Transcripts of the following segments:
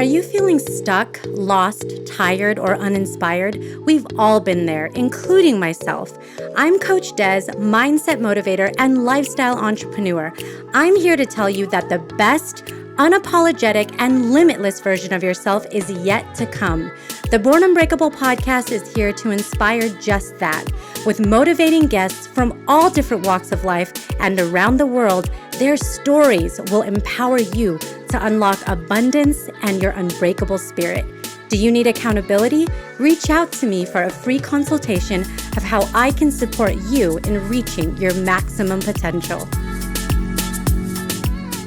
you feeling stuck, lost, tired, or uninspired? We've all been there, including myself. I'm Coach Des, mindset motivator and lifestyle entrepreneur. I'm here to tell you that the best, unapologetic, and limitless version of yourself is yet to come. The Born Unbreakable podcast is here to inspire just that. With motivating guests from all different walks of life and around the world, their stories will empower you to unlock abundance and your unbreakable spirit. Do you need accountability? Reach out to me for a free consultation of how I can support you in reaching your maximum potential.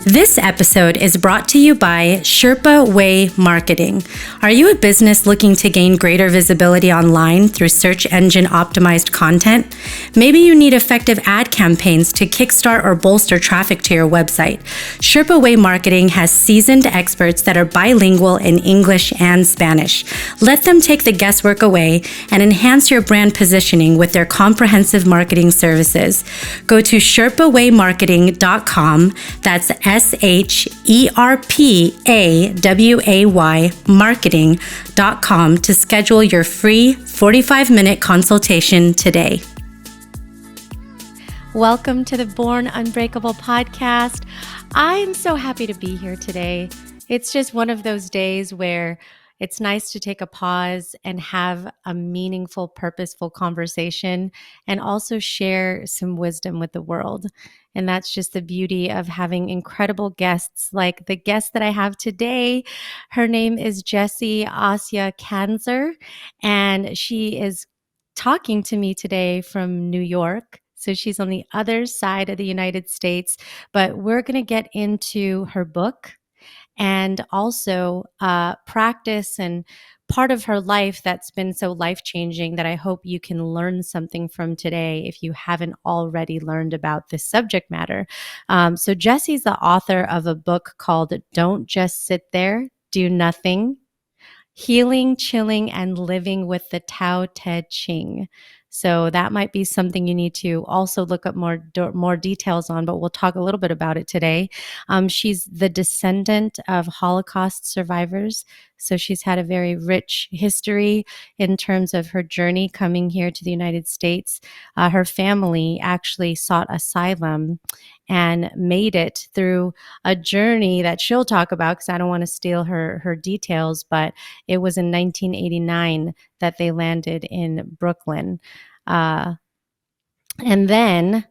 This episode is brought to you by Sherpa Way Marketing. Are you a business looking to gain greater visibility online through search engine optimized content? Maybe you need effective ad campaigns to kickstart or bolster traffic to your website. Sherpa Way Marketing has seasoned experts that are bilingual in English and Spanish. Let them take the guesswork away and enhance your brand positioning with their comprehensive marketing services. Go to sherpawaymarketing.com. That's SHERPAWAY marketing.com to schedule your free 45-minute consultation today. Welcome to the Born Unbreakable podcast. I am so happy to be here today. It's just one of those days where it's nice to take a pause and have a meaningful, purposeful conversation and also share some wisdom with the world. And that's just the beauty of having incredible guests like the guest that I have today. Her name is Jessie Asya Kanzer, and she is talking to me today from New York. So she's on the other side of the United States, but we're going to get into her book and also practice and part of her life that's been so life-changing that I hope you can learn something from today if you haven't already learned about this subject matter. So Jessie's the author of a book called Don't Just Sit There, Do Nothing, Healing, Chilling, and Living with the Tao Te Ching. So that might be something you need to also look up more details on, but we'll talk a little bit about it today. She's the descendant of Holocaust survivors. So she's had a very rich history in terms of her journey coming here to the United States. Her family actually sought asylum and made it through a journey that she'll talk about because I don't want to steal her details, but it was in 1989 that they landed in Brooklyn. And then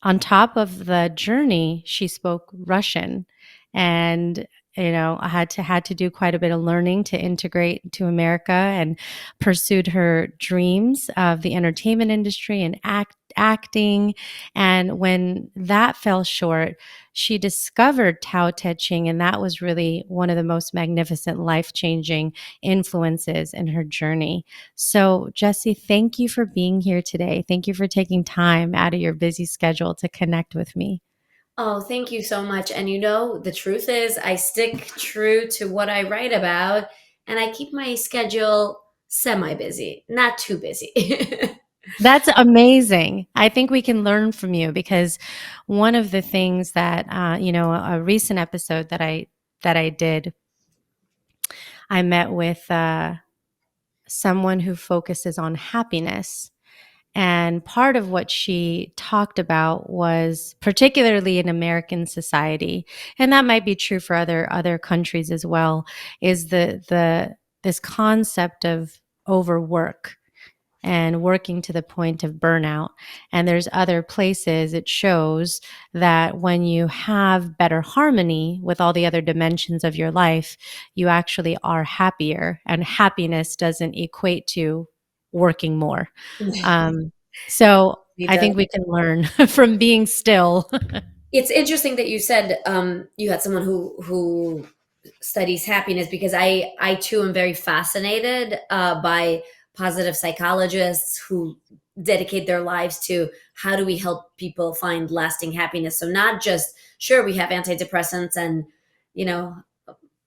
on top of the journey, she spoke Russian. And I had to do quite a bit of learning to integrate to America and pursued her dreams of the entertainment industry and acting. And when that fell short, she discovered Tao Te Ching, and that was really one of the most magnificent, life-changing influences in her journey. So, Jessie, thank you for being here today. Thank you for taking time out of your busy schedule to connect with me. Oh, thank you so much. And the truth is I stick true to what I write about and I keep my schedule semi-busy, not too busy. That's amazing. I think we can learn from you because one of the things that, a recent episode that I did, I met with someone who focuses on happiness. And part of what she talked about was particularly in American society, and that might be true for other countries as well, is this concept of overwork and working to the point of burnout. And there's other places it shows that when you have better harmony with all the other dimensions of your life, you actually are happier, and happiness doesn't equate to working more. So I think we can learn from being still. It's interesting that you said you had someone who studies happiness because I too am very fascinated by positive psychologists who dedicate their lives to how do we help people find lasting happiness. So not just, sure, we have antidepressants and,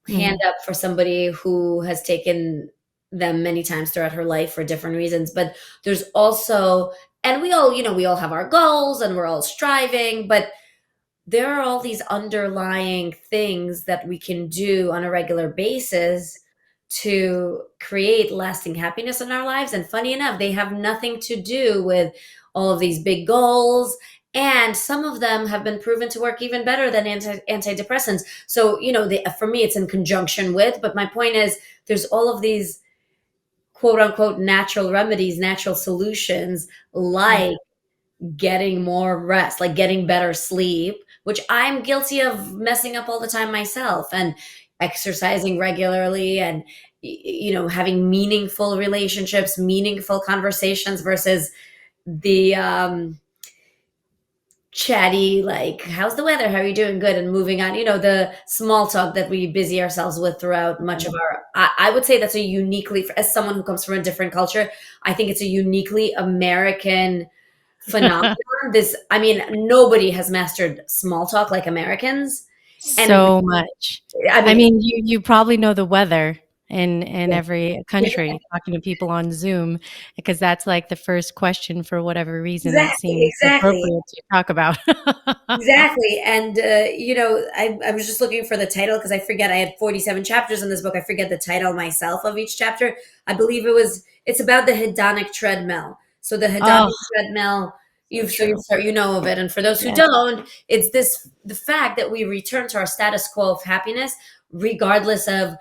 hand up for somebody who has taken them many times throughout her life for different reasons. But there's also, and we all have our goals and we're all striving, but there are all these underlying things that we can do on a regular basis to create lasting happiness in our lives. And funny enough, they have nothing to do with all of these big goals. And some of them have been proven to work even better than antidepressants. So, for me, it's in conjunction with, but my point is there's all of these quote unquote natural remedies, natural solutions, Yeah. like getting more rest, like getting better sleep, which I'm guilty of messing up all the time myself, and exercising regularly, and having meaningful relationships, meaningful conversations versus the chatty, like, how's the weather, how are you doing, good, and moving on, the small talk that we busy ourselves with throughout much of our, I would say that's a uniquely, as someone who comes from a different culture, I think it's a uniquely American phenomenon. This, I mean, nobody has mastered small talk like Americans. And So much. I I mean, mean, you probably know the weather in yeah, every yeah, country, talking to people on Zoom, because that's, like, the first question for whatever reason that exactly, seems exactly. appropriate to talk about. Exactly. And, I was just looking for the title because I forget. I had 47 chapters in this book. I forget the title myself of each chapter. I believe it's about the hedonic treadmill. So the Oh, hedonic treadmill, so so true. you know of it. And for those who Yeah. don't, it's the fact that we return to our status quo of happiness, regardless of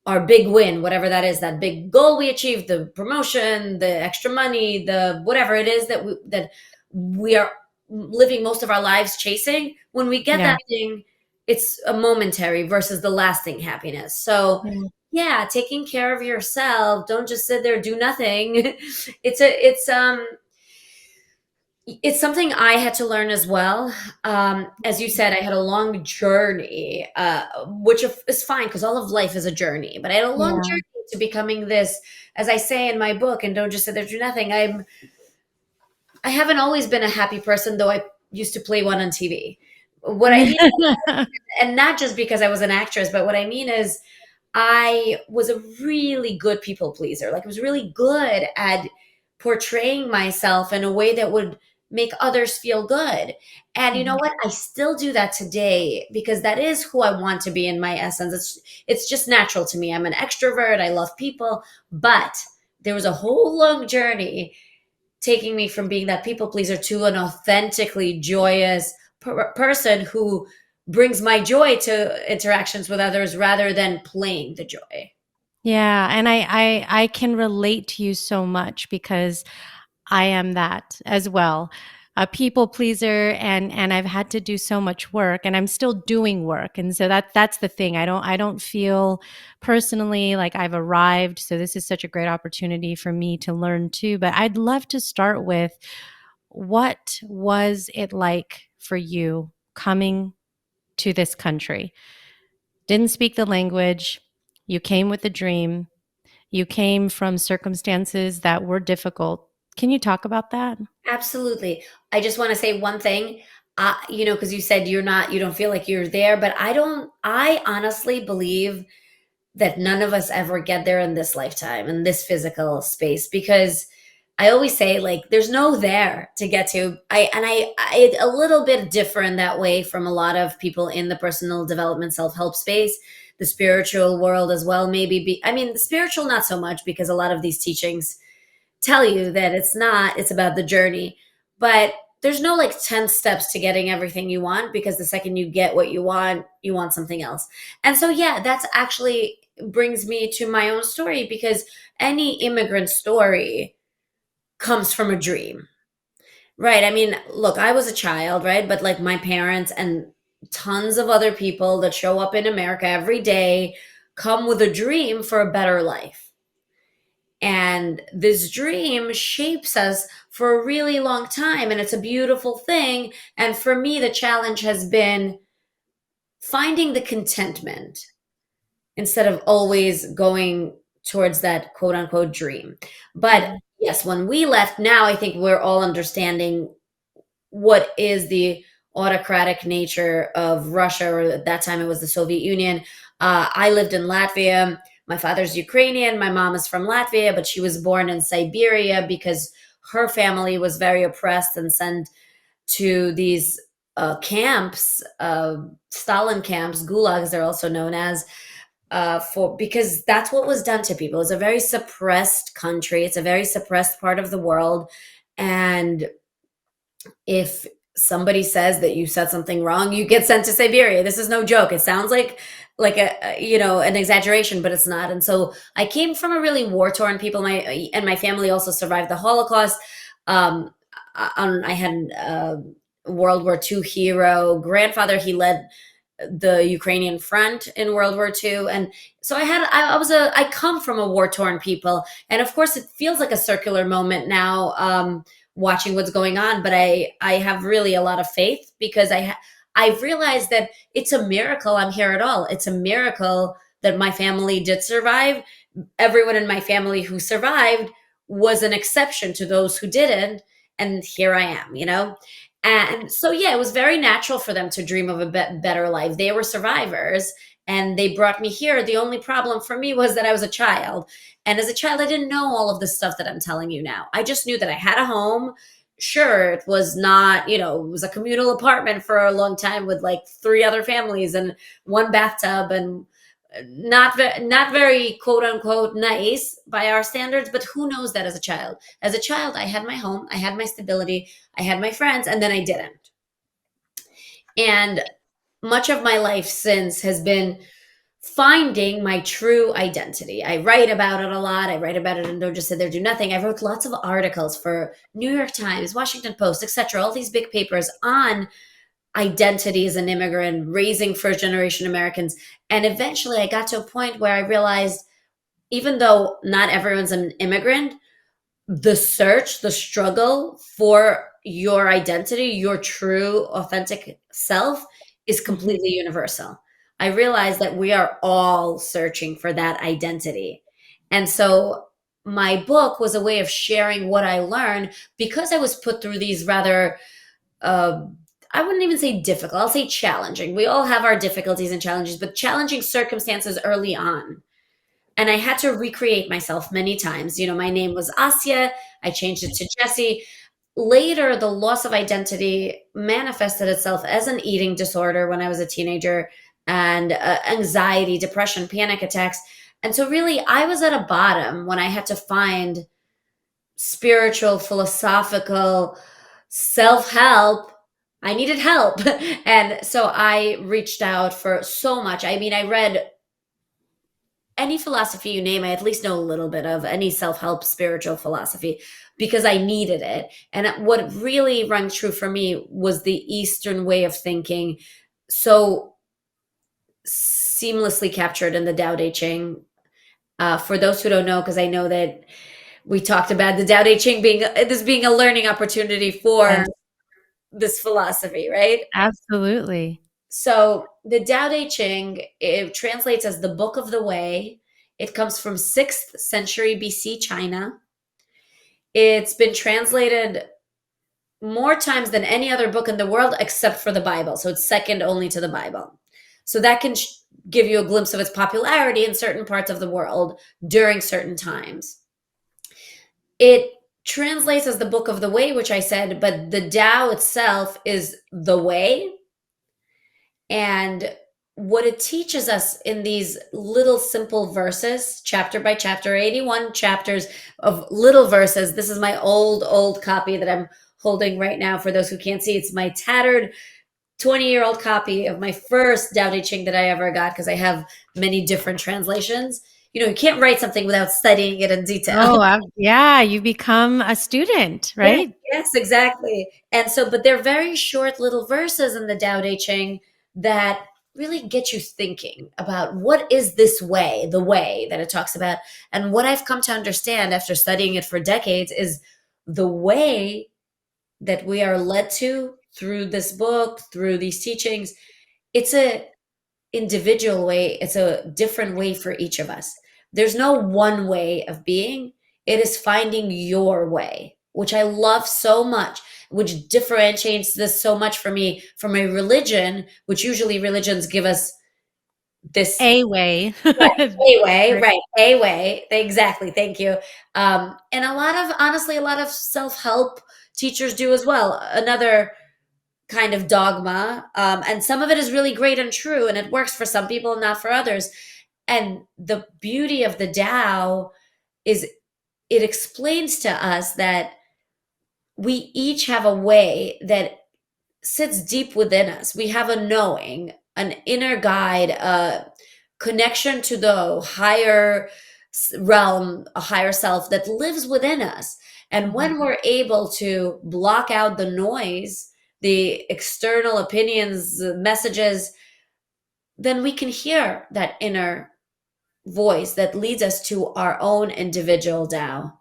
our big win, whatever that is, that big goal we achieved, the promotion, the extra money, the whatever it is that we are living most of our lives chasing. When we get Yeah. that thing, it's a momentary versus the lasting happiness. So Yeah. yeah, taking care of yourself, don't just sit there, do nothing. It's something I had to learn as well. As you said, I had a long journey, which is fine because all of life is a journey. But I had a long Yeah. journey to becoming this, as I say in my book, and don't just sit there do nothing. I haven't always been a happy person, though I used to play one on TV. What I mean, and not just because I was an actress, but what I mean is I was a really good people pleaser. Like, I was really good at portraying myself in a way that would make others feel good. And you know Mhm. what? I still do that today because that is who I want to be in my essence. It's just natural to me. I'm an extrovert. I love people, but there was a whole long journey taking me from being that people pleaser to an authentically joyous person who brings my joy to interactions with others rather than playing the joy. Yeah, and I can relate to you so much because I am that as well. A people pleaser, and I've had to do so much work, and I'm still doing work. And so that's the thing. I don't feel personally like I've arrived. So this is such a great opportunity for me to learn too. But I'd love to start with, what was it like for you coming to this country? Didn't speak the language. You came with a dream. You came from circumstances that were difficult. Can you talk about that? Absolutely. I just want to say one thing. Because you said you don't feel like you're there, but I honestly believe that none of us ever get there in this lifetime, in this physical space, because I always say, like, there's no there to get to. I a little bit different that way from a lot of people in the personal development self-help space, the spiritual world as well. I mean, the spiritual not so much, because a lot of these teachings tell you that it's about the journey, but there's no like 10 steps to getting everything you want, because the second you get what you want something else. And so yeah, that's actually brings me to my own story, because any immigrant story comes from a dream, right? I mean, look, I was a child, right? But like my parents and tons of other people that show up in America every day come with a dream for a better life. And this dream shapes us for a really long time. And it's a beautiful thing. And for me, the challenge has been finding the contentment instead of always going towards that quote unquote dream. But Mhm. yes, when we left, now I think we're all understanding what is the autocratic nature of Russia, or at that time it was the Soviet Union. I lived in Latvia. My father's Ukrainian. My mom is from Latvia, but she was born in Siberia because her family was very oppressed and sent to these camps, Stalin camps, gulags, they're also known as, for because that's what was done to people. It's a very suppressed country. It's a very suppressed part of the world, and if somebody says that you said something wrong, you get sent to Siberia. This is no joke. It sounds like an exaggeration, but it's not. And so I came from a really war torn people. My family also survived the Holocaust. Um, I had World War II hero grandfather. He led the Ukrainian front in World War II. And so I come from a war torn people. And of course, it feels like a circular moment now, watching what's going on. But I have really a lot of faith because I've realized that it's a miracle I'm here at all. It's a miracle that my family did survive. Everyone in my family who survived was an exception to those who didn't. And here I am, you know? And so, yeah, it was very natural for them to dream of a better life. They were survivors and they brought me here. The only problem for me was that I was a child. And as a child, I didn't know all of the stuff that I'm telling you now. I just knew that I had a home. Sure, it was not, it was a communal apartment for a long time with like three other families and one bathtub and not very quote unquote nice by our standards, but who knows that as a child? As a child, I had my home, I had my stability, I had my friends, and then I didn't. And much of my life since has been finding my true identity. I write about it a lot. I write about it in Don't Just Sit There, Do Nothing. I wrote lots of articles for New York Times, Washington Post, etc., all these big papers on identity as an immigrant, raising first generation Americans. And eventually I got to a point where I realized, even though not everyone's an immigrant, the search, the struggle for your identity, your true, authentic self is Mhm. completely universal. I realized that we are all searching for that identity. And so my book was a way of sharing what I learned because I was put through these rather, uh, I wouldn't even say difficult, I'll say challenging. We all have our difficulties and challenges, but challenging circumstances early on. And I had to recreate myself many times. My name was Asya. I changed it to Jessie. Later, the loss of identity manifested itself as an eating disorder when I was a teenager and anxiety, depression, panic attacks. And so, really, I was at a bottom when I had to find spiritual, philosophical, self help. I needed help. And so I reached out for so much. I mean, I read any philosophy you name, I at least know a little bit of any self help spiritual philosophy because I needed it. And what really rang true for me was the Eastern way of thinking, so seamlessly captured in the Tao Te Ching. For those who don't know, because I know that we talked about the Tao Te Ching being a learning opportunity for Yes, this philosophy, right? absolutely. So the Tao Te Ching, it translates as the Book of the Way. It comes from 6th century BC China. It's been translated more times than any other book in the world except for the Bible. So it's second only to the Bible. So that can give you a glimpse of its popularity in certain parts of the world during certain times. It translates as the Book of the Way, which I said, but the Tao itself is the way. And what it teaches us in these little simple verses, chapter by chapter, 81 chapters of little verses. This is my old copy that I'm holding right now. For those who can't see, it's my tattered 20-year-old copy of my first Tao Te Ching that I ever got because I have many different translations. You can't write something without studying it in detail. Oh, yeah, you become a student, Yes, right? yes, exactly. And so, but they're very short little verses in the Tao Te Ching that really get you thinking about what is this way, the way that it talks about. And what I've come to understand after studying it for decades is the way that we are led to through this book, through these teachings. It's a individual way, it's a different way for each of us. There's no one way of being, it is finding your way, which I love so much, which differentiates this so much for me from a religion, which usually religions give us this, A way. right, a way, Right. right, a way. Exactly. Thank you. And honestly, a lot of self help teachers do as well. Another kind of dogma, and some of it is really great and true, and it works for some people, not for others. And the beauty of the Tao is it explains to us that we each have a way that sits deep within us. We have a knowing, an inner guide, a connection to the higher realm, a higher self that lives within us. And Mhm. when we're able to block out the noise, the external opinions, the messages, then we can hear that inner voice that leads us to our own individual Tao.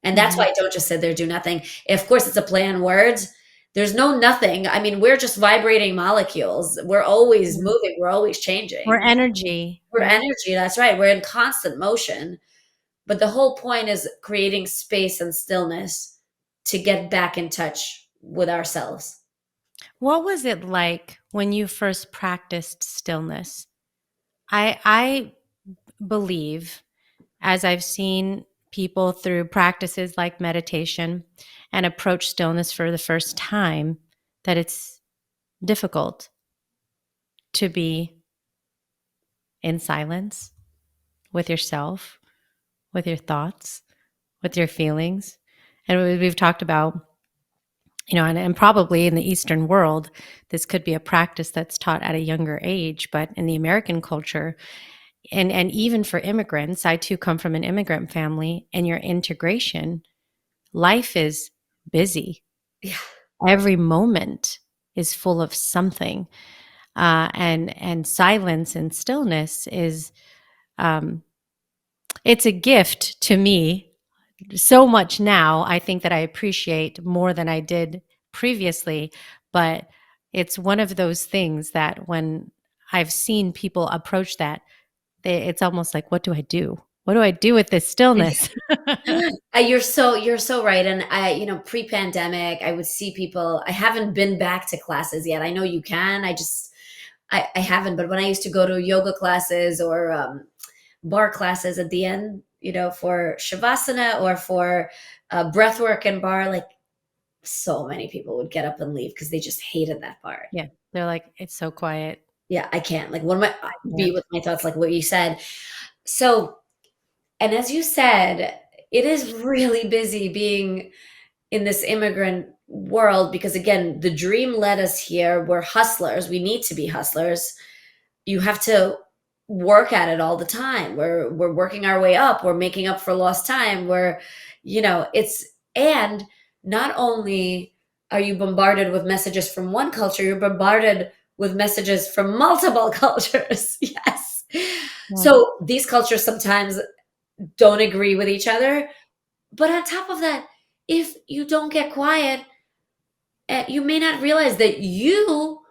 And that's why Mhm. I don't just sit there, do nothing. Of course, it's a play on words. There's no nothing. I mean, we're just vibrating molecules. We're always Yeah. moving. We're always Or changing. energy, We're right? energy. That's right. We're in constant motion. But the whole point is creating space and stillness to get back in touch with ourselves. What was it like when you first practiced stillness? I believe, as I've seen people through practices like meditation and approach stillness for the first time, that it's difficult to be in silence with yourself, with your thoughts, with your feelings. And we've talked about, and probably in the Eastern world, this could be a practice that's taught at a younger age. But in the American culture, and even for immigrants, I too come from an immigrant family, and your integration, life is busy. Yeah. Every moment is full of something, and silence and stillness is, um, it's a gift to me so much now. I think that I appreciate more than I did previously, but it's one of those things that when I've seen people approach that, it's almost like, what do I do? What do I do with this stillness? You're so right. And pre-pandemic, I would see people. I haven't been back to classes yet. I know you can. I haven't. But when I used to go to yoga classes or bar classes at the end, for shavasana or for breath work and bar, like so many people would get up and leave because they just hated that part. Yeah, they're like, it's so quiet. Yeah, I can't. Like, what am I I be can't. with my thoughts? Like what you said. So, and as you said, it is really busy being in this immigrant world because again, the dream led us here. We're hustlers. We need to be hustlers. You have to work at it all the time. We're working our way up. We're making up for lost time. It's and not only are you bombarded with messages from one culture, you're bombarded with messages from multiple cultures. Yes. Right. So these cultures sometimes don't agree with each other. But on top of that, if you don't get quiet, you may not realize that you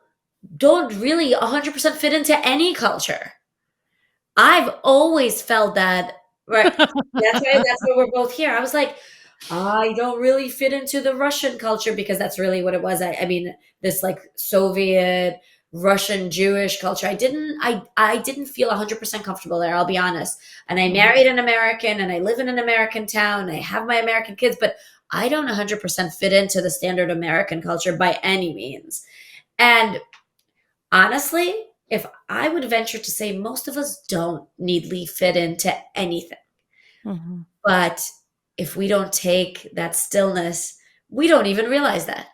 don't really 100% fit into any culture. I've always felt that, right? That's why we're both here. I was like, I don't really fit into the Russian culture because that's really what it was. I mean, this like Soviet, Russian, Jewish culture. I didn't feel 100% comfortable there, I'll be honest. And I Mhm. married an American and I live in an American town. And I have my American kids, but I don't 100% fit into the standard American culture by any means. And honestly, if I would venture to say most of us don't neatly fit into anything. Mhm. But if we don't take that stillness, we don't even realize that.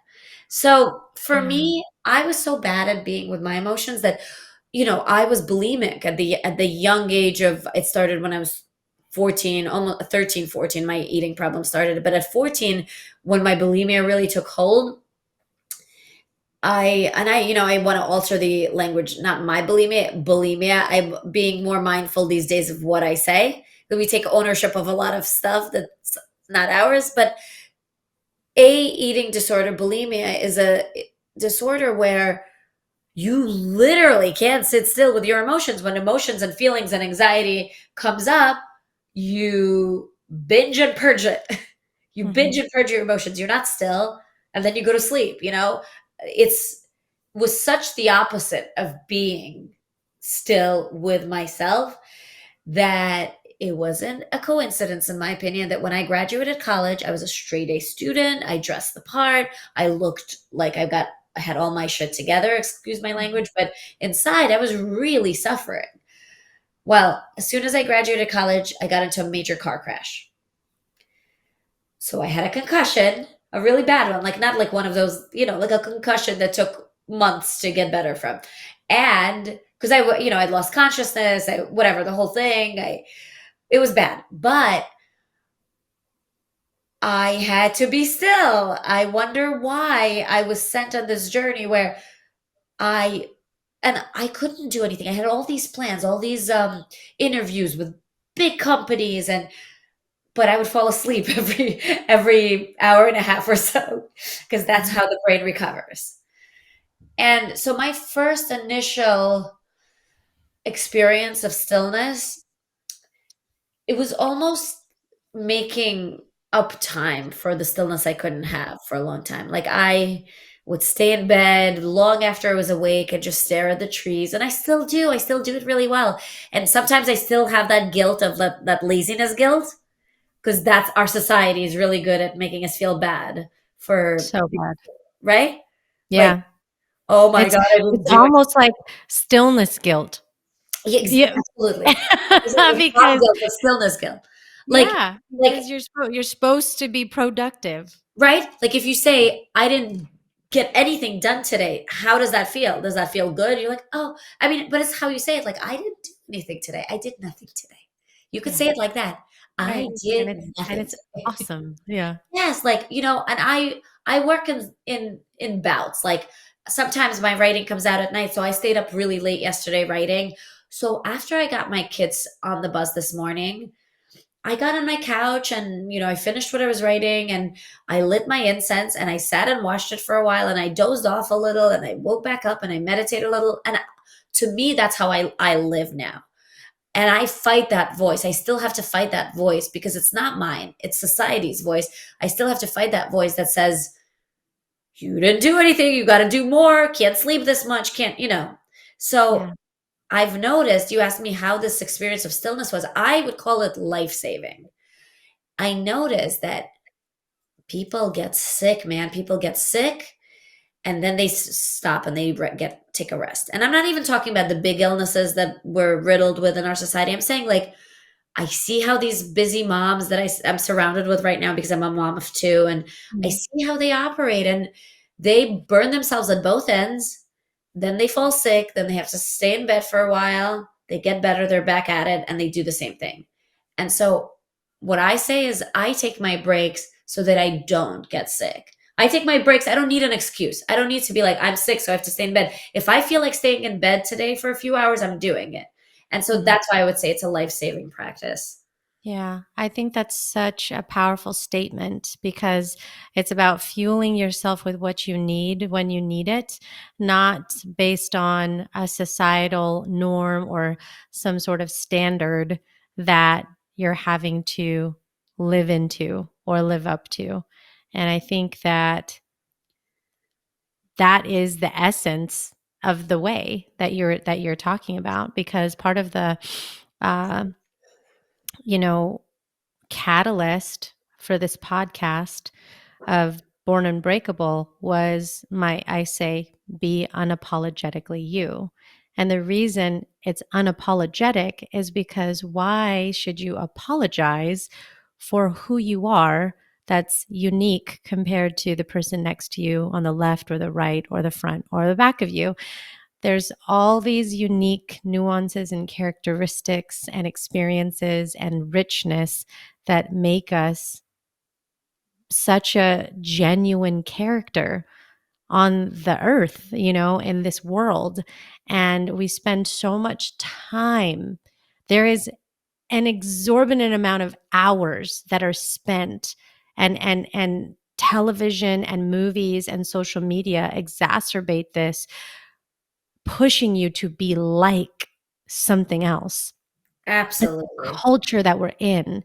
So for Yeah. me, I was so bad at being with my emotions that, I was bulimic at the young age of it started when I was 14, almost 13, 14, my eating problem started. But at 14, when my bulimia really took hold, I want to alter the language, not my bulimia. I'm being more mindful these days of what I say. That we take ownership of a lot of stuff that's not ours. But a eating disorder, bulimia, is a disorder where you literally can't sit still with your emotions. When emotions and feelings and anxiety comes up, you binge and purge it. You binge Mhm. and purge your emotions. You're not still, and then you go to sleep. It's was such the opposite of being still with myself that it wasn't a coincidence, in my opinion, that when I graduated college, I was a straight A student. I dressed the part. I looked like I got I had all my shit together, excuse my language, but inside I was really suffering. Well, as soon as I graduated college, I got into a major car crash. So I had a concussion, a really bad one, like not like one of those, like a concussion that took months to get better from. And because I'd lost consciousness, whatever, the whole thing, it was bad. But I had to be still. I wonder why I was sent on this journey where I I couldn't do anything. I had all these plans, all these interviews with big companies, but I would fall asleep every hour and a half or so because that's Mhm. how the brain recovers. And so my first initial experience of stillness, it was almost making up time for the stillness I couldn't have for a long time. Like I would stay in bed long after I was awake and just stare at the trees. And I still do. I still do it really well. And sometimes I still have that guilt of that laziness guilt because that's our society is really good at making us feel bad for, So bad. right? Like, Yeah. oh my It's God, I didn't it's do it. almost like stillness guilt. Yeah, Yeah. absolutely. It's like it's not Because guilt, it's stillness guilt. Like, yeah, like because you're supposed to be productive. right? Like if you say, I didn't get anything done today, how does that feel? Does that feel good? You're like, oh, I mean, but it's how you say it. Like, I didn't do anything today. I did nothing today. You could Yeah, say it like that. I right. did And nothing it's today. awesome. Yeah. Yes, like, and I work in bouts. Like sometimes my writing comes out at night, so I stayed up really late yesterday writing. So after I got my kids on the bus this morning, I got on my couch and, I finished what I was writing and I lit my incense and I sat and watched it for a while and I dozed off a little and I woke back up and I meditated a little. And to me, that's how I live now. And I fight that voice. I still have to fight that voice because it's not mine, it's society's voice. I still have to fight that voice that says, you didn't do anything. You got to do more. Can't sleep this much. Can't. So Yeah. I've noticed, you asked me how this experience of stillness was. I would call it life saving. I noticed that people get sick, man. People get sick and then they stop and they take a rest. And I'm not even talking about the big illnesses that we're riddled with in our society. I'm saying like I see how these busy moms that I'm surrounded with right now because I'm a mom of two, and I Mhm. see how they operate and they burn themselves at both ends. Then they fall sick. Then they have to stay in bed for a while. They get better. They're back at it and they do the same thing. And so what I say is I take my breaks so that I don't get sick. I take my breaks. I don't need an excuse. I don't need to be like, I'm sick, so I have to stay in bed. If I feel like staying in bed today for a few hours, I'm doing it. And so Mhm. that's why I would say it's a life-saving practice. Yeah, I think that's such a powerful statement because it's about fueling yourself with what you need when you need it, not based on a societal norm or some sort of standard that you're having to live into or live up to. And I think that that is the essence of the way that you're talking about because part of the uh, you know catalyst for this podcast of Born Unbreakable was I say, be unapologetically you. And the reason it's unapologetic is because why should you apologize for who you are that's unique compared to the person next to you on the left or the right or the front or the back of you? There's all these unique nuances and characteristics and experiences and richness that make us such a genuine character on the earth, in this world. And we spend so much time. There is an exorbitant amount of hours that are spent and television and movies and social media exacerbate this, pushing you to be like something else. The Absolutely. culture that we're in,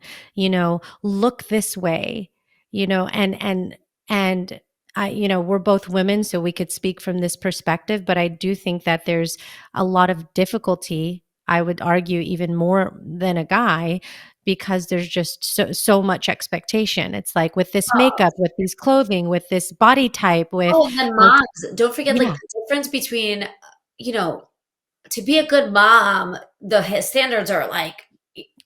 look this way, and we're both women, so we could speak from this perspective, but I do think that there's a lot of difficulty, I would argue even more than a guy, because there's just so much expectation. It's like with this Oh, makeup, with these clothing, with this body type, with oh, and then like moms, don't forget, like, yeah. the difference between, you know, to be a good mom, the standards are, like,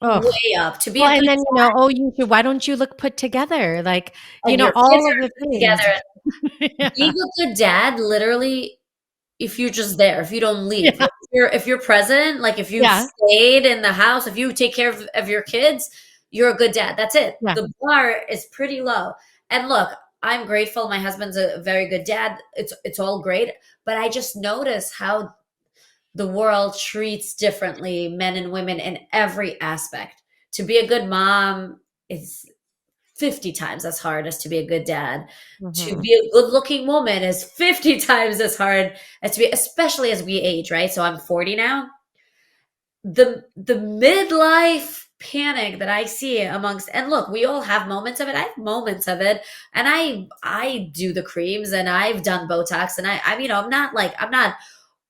Oh. way up. To be Well, a and good then, oh, you should why don't you look put together? Like, and your kids all of are the put things. together. Yeah. Being a good dad, literally, if you're just there, if you don't leave, Yeah. if you're present, like, if you've Yeah. stayed in the house, if you take care of your kids, you're a good dad. That's it. Yeah. The bar is pretty low. And look, I'm grateful. My husband's a very good dad. It's all great, but I just notice how the world treats differently men and women in every aspect. To be a good mom is 50 times as hard as to be a good dad. To Mhm. be a good-looking woman is 50 times as hard as to be, especially as we age, right? So I'm 40 now. The midlife panic that I see amongst, and look, we all have moments of it. I have moments of it, and I do the creams and I've done Botox, and I'm not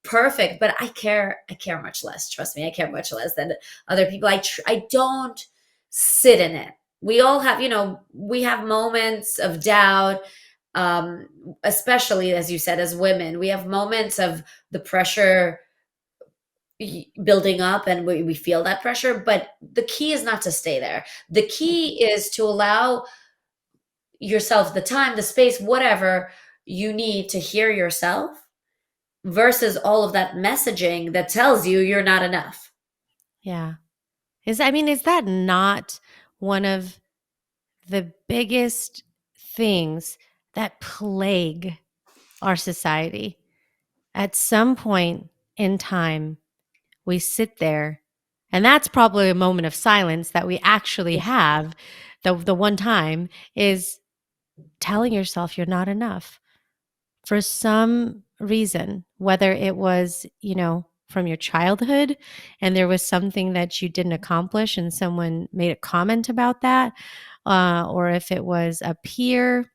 perfect, but I care much less. Trust me, I care much less than other people. I don't sit in it. We all have, we have moments of doubt, um, especially as you said, as women, we have moments of the pressure building up, and we feel that pressure. But the key is not to stay there. The key is to allow yourself the time, the space, whatever you need to hear yourself versus all of that messaging that tells you you're not enough. Yeah. Is that not one of the biggest things that plague our society? At some point in time, we sit there, and that's probably a moment of silence that we actually have. The one time is telling yourself you're not enough for some reason, whether it was, from your childhood and there was something that you didn't accomplish and someone made a comment about that, or if it was a peer.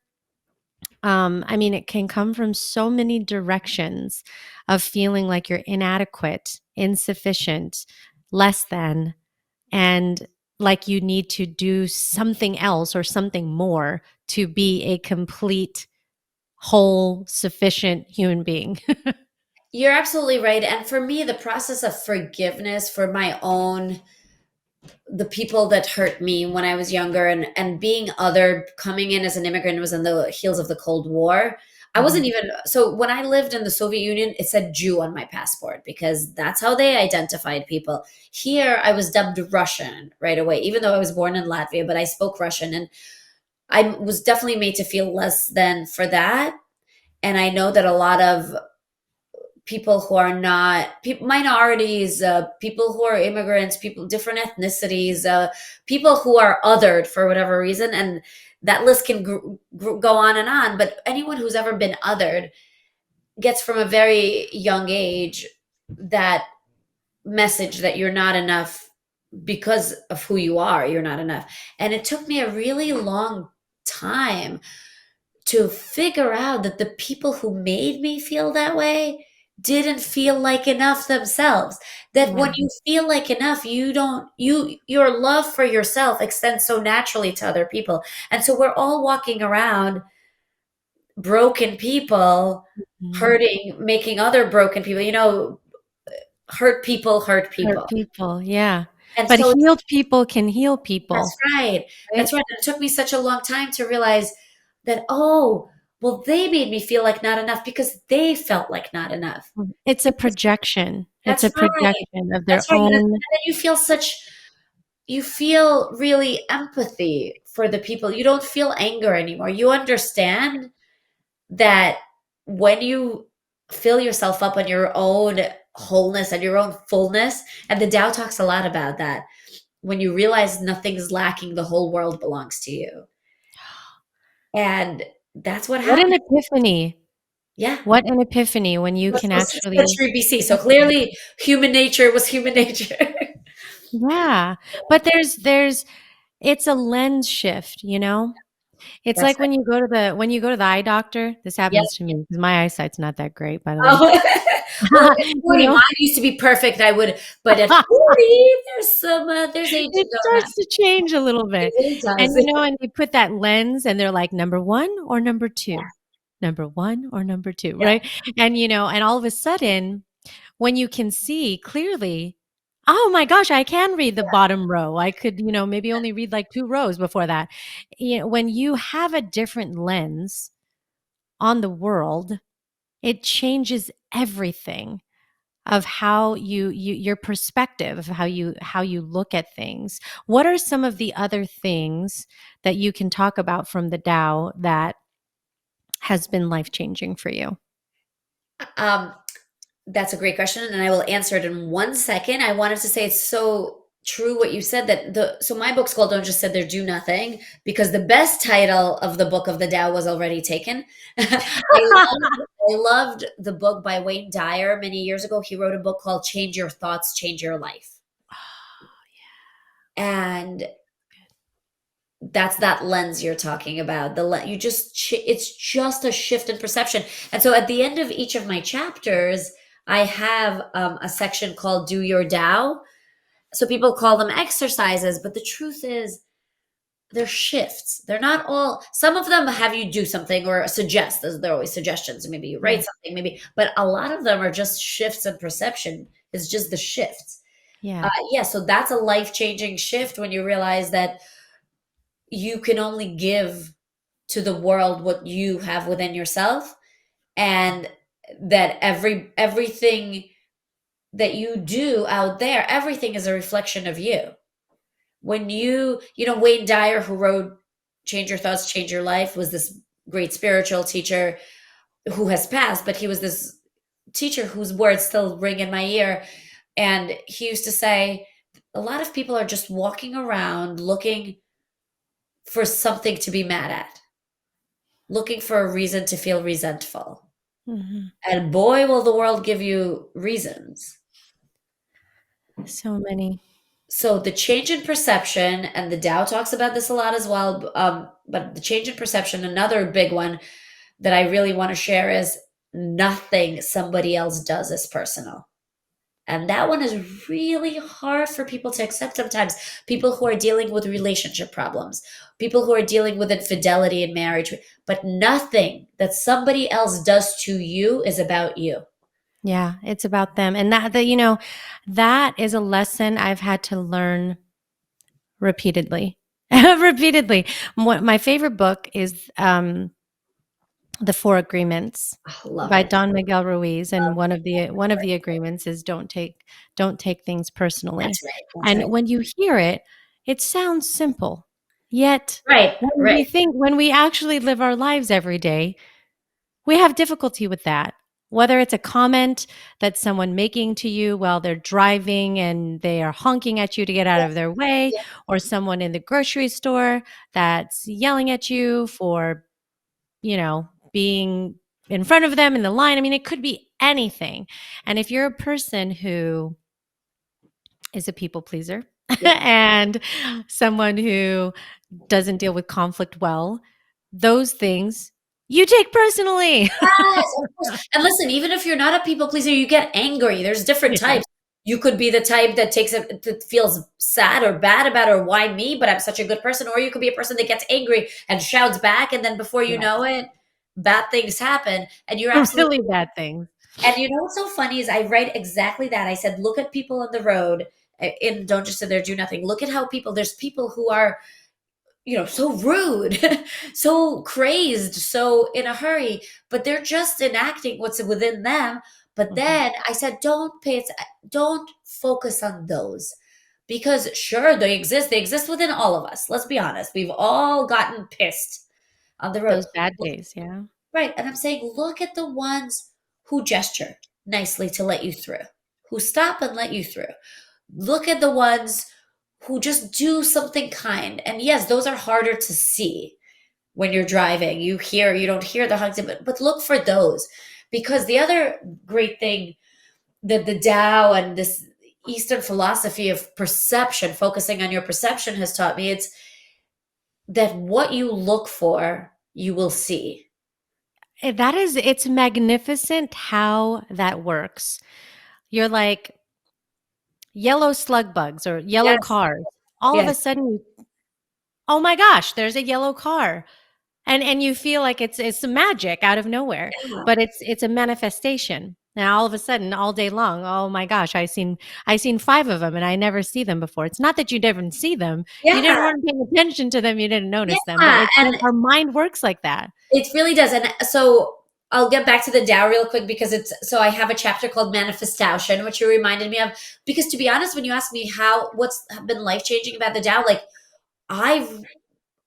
It can come from so many directions of feeling like you're inadequate, insufficient, less than, and like you need to do something else or something more to be a complete, whole, sufficient human being. You're absolutely right. And for me, the process of forgiveness for my own, the people that hurt me when I was younger, and being other, coming in as an immigrant, was in the heels of the Cold War. I wasn't Mhm. even, so when I lived in the Soviet Union, it said Jew on my passport because that's how they identified people. Here, I was dubbed Russian right away, even though I was born in Latvia, but I spoke Russian. And I was definitely made to feel less than for that. And I know that a lot of people who are not people, minorities, people who are immigrants, people different ethnicities, people who are othered for whatever reason, and that list can go on and on. But anyone who's ever been othered gets from a very young age that message that you're not enough because of who you are. You're not enough. And it took me a really long time to figure out that the people who made me feel that way didn't feel like enough themselves. That when Yeah. you feel like enough, you don't you your love for yourself extends so naturally to other people. And so we're all walking around broken people, Mhm. hurting, making other broken people, hurt Hurt people. people, yeah. And But so it's healed people can heal That's people, right. That's right? right. It took me such a long time to realize that, oh, well, they made me feel like not enough because they felt like not enough. It's a Because projection. It's that's a right. projection of their That's right. And own. then you feel really empathy for the people. You don't feel anger anymore. You understand that when you fill yourself up on your own wholeness and your own fullness, and the Tao talks a lot about that, when you realize nothing's lacking, the whole world belongs to you. And that's what What an happened. epiphany. Yeah. What an epiphany when you That's can the 6th actually century BC. So recognize. clearly human nature was human nature. Yeah, but there's it's a lens shift, It's That's like when you go to the eye doctor. This right. happens to me because my eyesight's not that great, by the way. Oh. Well, like at You 40, know, mine used to be perfect. I would, but at 40, there's it aging going on. starts to change a little bit. It really And, does. and they put that lens and they're like, number one or number two, number one or number two, Yeah, right? And, and all of a sudden, when you can see clearly, oh my gosh, I can read the bottom row. I could, maybe only read like 2 rows before that. When you have a different lens on the world, it changes everything of how your perspective of how you look at things. What are some of the other things that you can talk about from the Tao that has been life changing for you? um, that's a great question, and I will answer it in 1 second. I wanted to say it's so true what you said that so my book's called "Don't Just Sit There, Do Nothing" because the best title of the book of the Tao was already taken. I loved the book by Wayne Dyer many years ago. He wrote a book called "Change Your Thoughts, Change Your Life," and that's that lens you're talking about. You just it's just a shift in perception. And so at the end of each of my chapters, I have a section called "Do Your Tao." So people call them exercises, but the truth is they're shifts. They're not all. Some of them have you do something or suggest. They're always suggestions. Maybe you Yeah. write something, maybe, but a lot of them are just shifts in perception. It's just the shifts. Yeah. Yeah. So that's a life changing shift when you realize that you can only give to the world what you have within yourself, and that everything that you do out there, everything is a reflection of you. When Wayne Dyer, who wrote "Change Your Thoughts, Change Your Life," was this great spiritual teacher who has passed, but he was this teacher whose words still ring in my ear. And he used to say, a lot of people are just walking around looking for something to be mad at, looking for a reason to feel resentful. Mhm. And boy, will the world give you reasons. So many. So the change in perception, and the Tao talks about this a lot as well. But the change in perception, another big one that I really want to share is nothing somebody else does is personal. And that one is really hard for people to accept sometimes. People who are dealing with relationship problems, people who are dealing with infidelity in marriage, but nothing that somebody else does to you is about you. Yeah, it's about them. And that is a lesson I've had to learn repeatedly. Repeatedly. My favorite book is The Four Agreements I love by it. Don Miguel Ruiz, and one of Right. the agreements is don't take things personally. That's right. That's right. And when you hear it, it sounds simple. Yet Right. Right. when we actually live our lives every day, we have difficulty with that. Whether it's a comment that someone making to you while they're driving and they are honking at you to get out of their way, Yeah. or someone in the grocery store that's yelling at you for, being in front of them in the line. I mean, it could be anything. And if you're a person who is a people pleaser Yeah. and someone who doesn't deal with conflict well, those things you take personally. Yes, of course. And listen, even if you're not a people pleaser, you get angry. There's different Yeah. types. You could be the type that that feels sad or bad about, or why me, but I'm such a good person. Or you could be a person that gets angry and shouts back, and then before you know Yes. it, bad things happen. And you're absolutely. Really bad things. And what's so funny is I write exactly that. I said, look at people on the road, in "Don't Just Sit There, Do Nothing." Look at how there's people who are, so rude, so crazed, so in a hurry, but they're just enacting what's within them. But Mhm. then I said, don't focus on those, because sure, they exist. They exist within all of us. Let's be honest. We've all gotten pissed on the road. Those bad days, yeah. Right. And I'm saying, look at the ones who gesture nicely to let you through, who stop and let you through. Look at the ones who just do something kind. And yes, those are harder to see when you're driving. You don't hear the honks, but look for those. Because the other great thing that the Tao and this Eastern philosophy of perception, focusing on your perception, has taught me, it's that what you look for, you will see. It's magnificent how that works. You're like yellow slug bugs or yellow Yes, cars. All of a yes, sudden, oh my gosh, there's a yellow car. And you feel like it's magic out of nowhere, yeah, but it's a manifestation. Now all of a sudden, all day long, oh my gosh, I seen 5 of them and I never see them before. It's not that you didn't see them, you yeah, didn't want to pay attention to them, you didn't notice them, but yeah, it's and like our mind works like that. it really does. And so I'll get back to the Tao real quick because it's so I have a chapter called Manifestation, which you reminded me of. Because to be honest, when you ask me what's been life changing about the Tao, like I've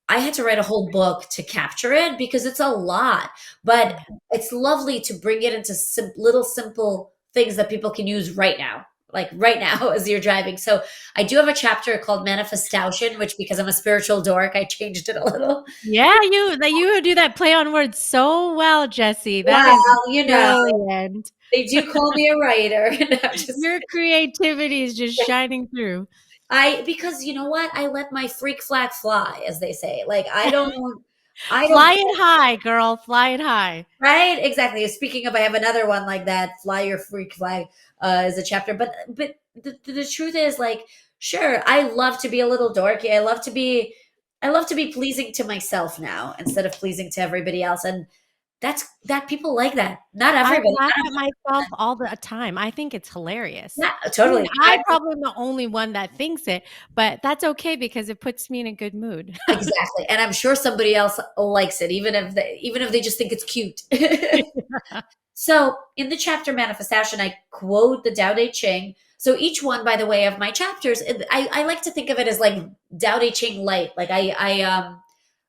I had to write a whole book to capture it because it's a lot, but Yeah. it's lovely to bring it into little simple things that people can use right now, like right now as you're driving. So I do have a chapter called Manifestation, which because I'm a spiritual dork, I changed it a little. Yeah, you do that play on words so well, Jessie. That Well, is you know, brilliant. they do call me a writer. No, Your creativity is just shining through. I because you know what? I let my freak flag fly, as they say. Like I don't Fly it high, girl, fly it high. right? Exactly. Speaking of, I have another one like that. Fly your freak flag is a chapter. But the truth is, like, sure, I love to be a little dorky. I love to be pleasing to myself now instead of pleasing to everybody else. And that people like that. Not I everybody. laugh at myself all the time. I think it's hilarious. Not I mean, totally. I probably am the only one that thinks it, but that's okay because it puts me in a good mood. Exactly. And I'm sure somebody else likes it, even if they just think it's cute. So in the chapter Manifestation, I quote the Tao Te Ching. So each one, by the way, of my chapters, I like to think of it as like Tao Te Ching light. Like I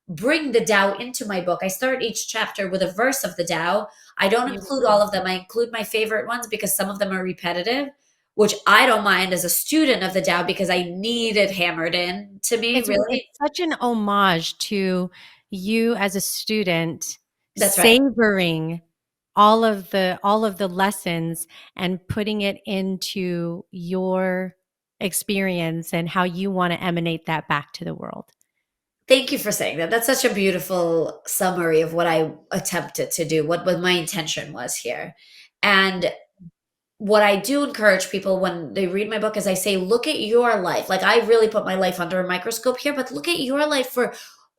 bring the Tao into my book. I start each chapter with a verse of the Tao. I don't include all Beautiful. of them. I include my favorite ones because some of them are repetitive, which I don't mind as a student of the Tao because I need it hammered in to me, It's really. such an homage to you as a student That's right. savoring all of the lessons and putting it into your experience and how you wanna emanate that back to the world. Thank you for saying that. That's such a beautiful summary of what I attempted to do, what my intention was here. And what I do encourage people when they read my book is I say, look at your life. Like I really put my life under a microscope here, but look at your life for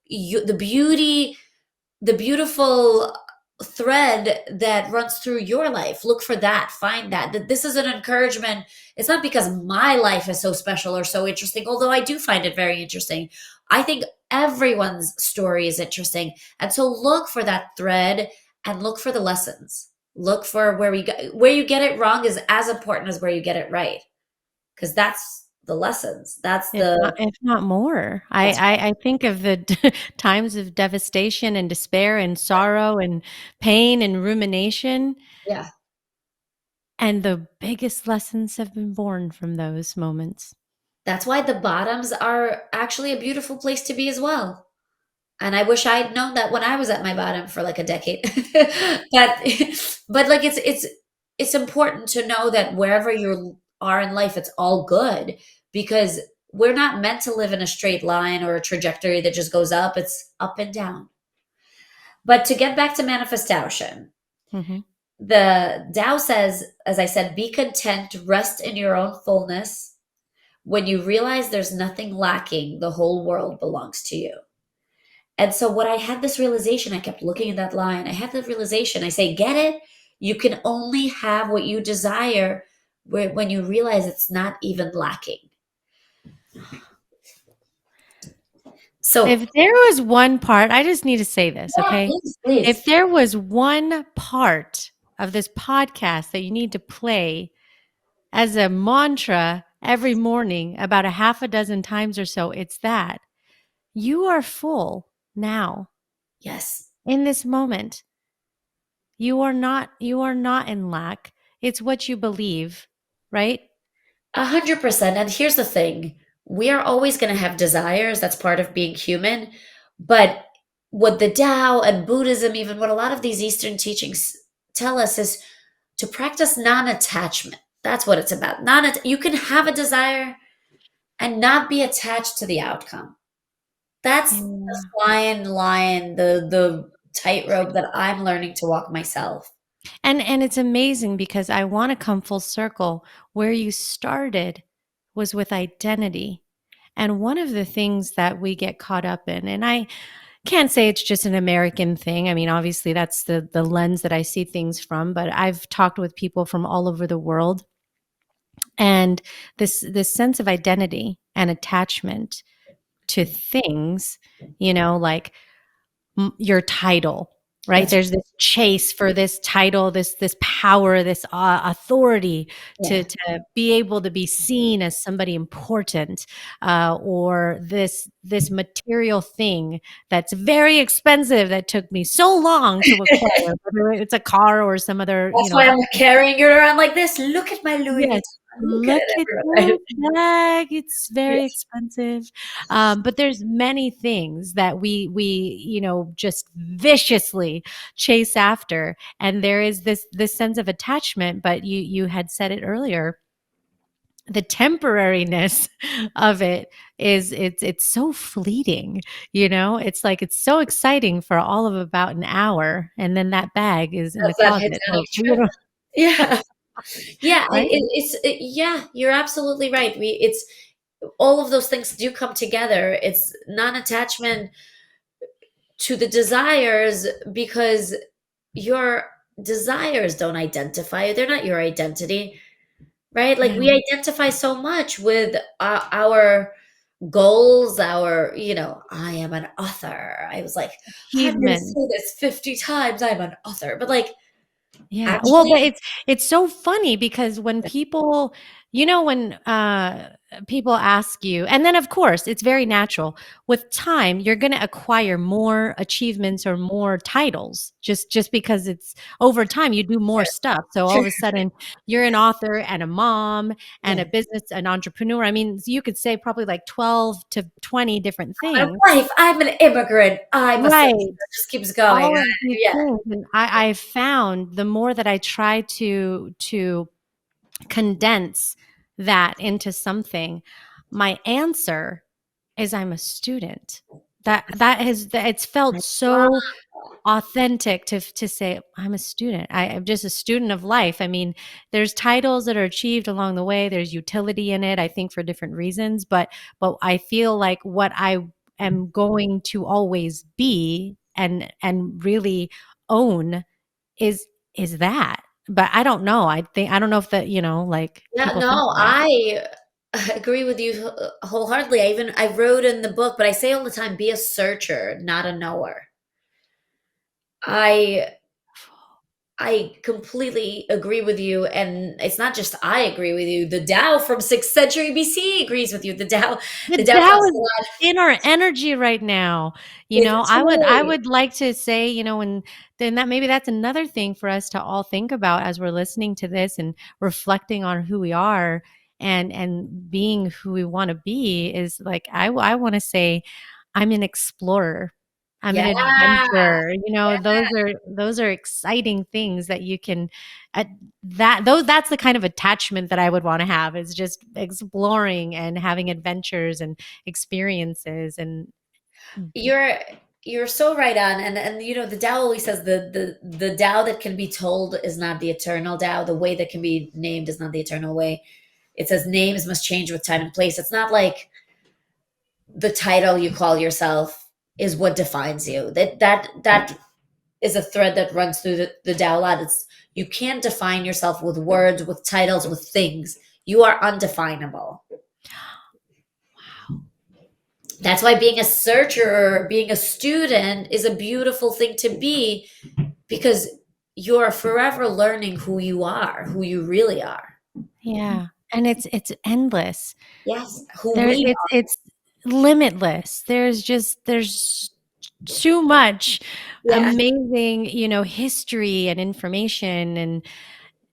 you, the beautiful thread that runs through your life. Look for that, find that. That this is an encouragement. It's not because my life is so special or so interesting, although I do find it very interesting. I think everyone's story is interesting. And so look for that thread and look for the lessons. Look for where you get it wrong is as important as where you get it right. Because that's the lessons. If not more. That's I think of the times of devastation and despair and sorrow and pain and rumination, yeah. and the biggest lessons have been born from those moments. That's why the bottoms are actually a beautiful place to be as well. And I wish I'd known that when I was at my bottom for like a decade. but but like it's important to know that wherever you are in life, it's all good because we're not meant to live in a straight line or a trajectory that just goes up. It's up and down. But to get back to manifestation, Mhm. the Tao says, as I said, be content, rest in your own fullness. When you realize there's nothing lacking, the whole world belongs to you. And so what I had this realization, I kept looking at that line. I had the realization, I say, get it? You can only have what you desire when you realize it's not even lacking. So, If there was one part I just need to say this, yeah, okay? please, please. If there was one part of this podcast that you need to play as a mantra every morning about a half a dozen times or so, it's that. You are full now Yes, in this moment. You are not in lack. It's what you believe, right? 100%. And here's the thing we are always going to have desires. That's part of being human. But what the Tao and Buddhism, even what a lot of these Eastern teachings tell us is to practice non-attachment. That's what it's about. You can have a desire and not be attached to the outcome. That's the Yeah. fine line, the tightrope that I'm learning to walk myself. And it's amazing because I want to come full circle. Where you started was with identity. And one of the things that we get caught up in, and I can't say it's just an American thing. I mean, obviously that's the lens that I see things from, but I've talked with people from all over the world, and this sense of identity and attachment to things, like your title, right? That's There's this chase for this title, this power, this authority yeah. to be able to be seen as somebody important, or this material thing that's very expensive that took me so long to acquire, whether it's a car or some other, That's why I'm carrying it around like this. Look at my Louis Vuitton. Yes. Look at Look it at everywhere. that bag. It's Yeah. very expensive. But there's many things that we just viciously chase after. And there is this sense of attachment, but you had said it earlier. The temporariness of it is it's so fleeting, it's like it's so exciting for all of about an hour, and then that bag is in the That's that closet. Titanic So, trip. Yeah. Yeah, right? yeah, you're absolutely right. It's all of those things do come together. It's non-attachment to the desires because your desires don't identify you. They're not your identity, right? Like Yeah. we identify so much with our goals, I am an author. I was like, I'm going to Achievement. say this 50 times. I'm an author. But like, Yeah. Well, actually, but it's so funny because when people, when people ask you, and then of course it's very natural. With time, you're going to acquire more achievements or more titles, just because it's over time you do more stuff. So all sure. of a sudden you're an author and a mom and a Yeah. business, an entrepreneur. I mean, you could say probably like 12 to 20 different I'm a things. wife. I'm an immigrant. I'm a sister. Right. It just keeps going. All of these Yeah. things, and I've found the more that I try to condense that into something, my answer is I'm a student. It's felt Wow. so authentic to say I'm a student. I'm just a student of life. I mean, there's titles that are achieved along the way. There's utility in it, I think, for different reasons. But I feel like what I am going to always be and really own is that. But I don't know. I don't know if that, like Yeah, people think no, that. I agree with you wholeheartedly. I wrote in the book, but I say all the time, be a searcher, not a knower. I I completely agree with you, and it's not just I agree with you. The Tao from 6th century BC agrees with you. The The Tao Tao talks a is lot. in our energy right now. It's I totally would like to say, and then that maybe that's another thing for us to all think about as we're listening to this and reflecting on who we are and being who we want to be is like I want to say I'm an explorer. I'm an yeah, adventurer. yeah. Those are exciting things that you can uh, that's the kind of attachment that I would want to have, is just exploring and having adventures and experiences and You're you're so right on, and the Tao always says the Tao that can be told is not the eternal Tao. The way that can be named is not the eternal way. It says names must change with time and place. It's not like the title you call yourself is what defines you. That is a thread that runs through the Tao a lot. It's you can't define yourself with words, with titles, with things. You are undefinable. That's why being a searcher, being a student is a beautiful thing to be because you're forever learning who you are, who you really are. yeah, and it's endless. Yes, who There we it's limitless. There's too much Yeah. amazing, history and information and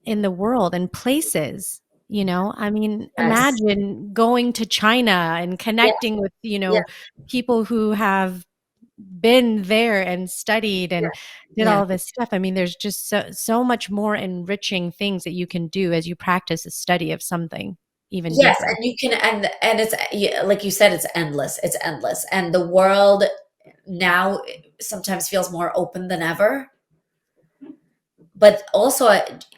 in the world and places. I mean, Yes. imagine going to China and Yeah. connecting with, Yeah. people who have been there and studied Yeah. and did Yeah. all this stuff. I mean, there's just so much more enriching things that you can do as you practice a study of something even Yes, deeper. and you can and it's yeah, like you said, it's endless. It's endless. And the world now sometimes feels more open than ever. But also,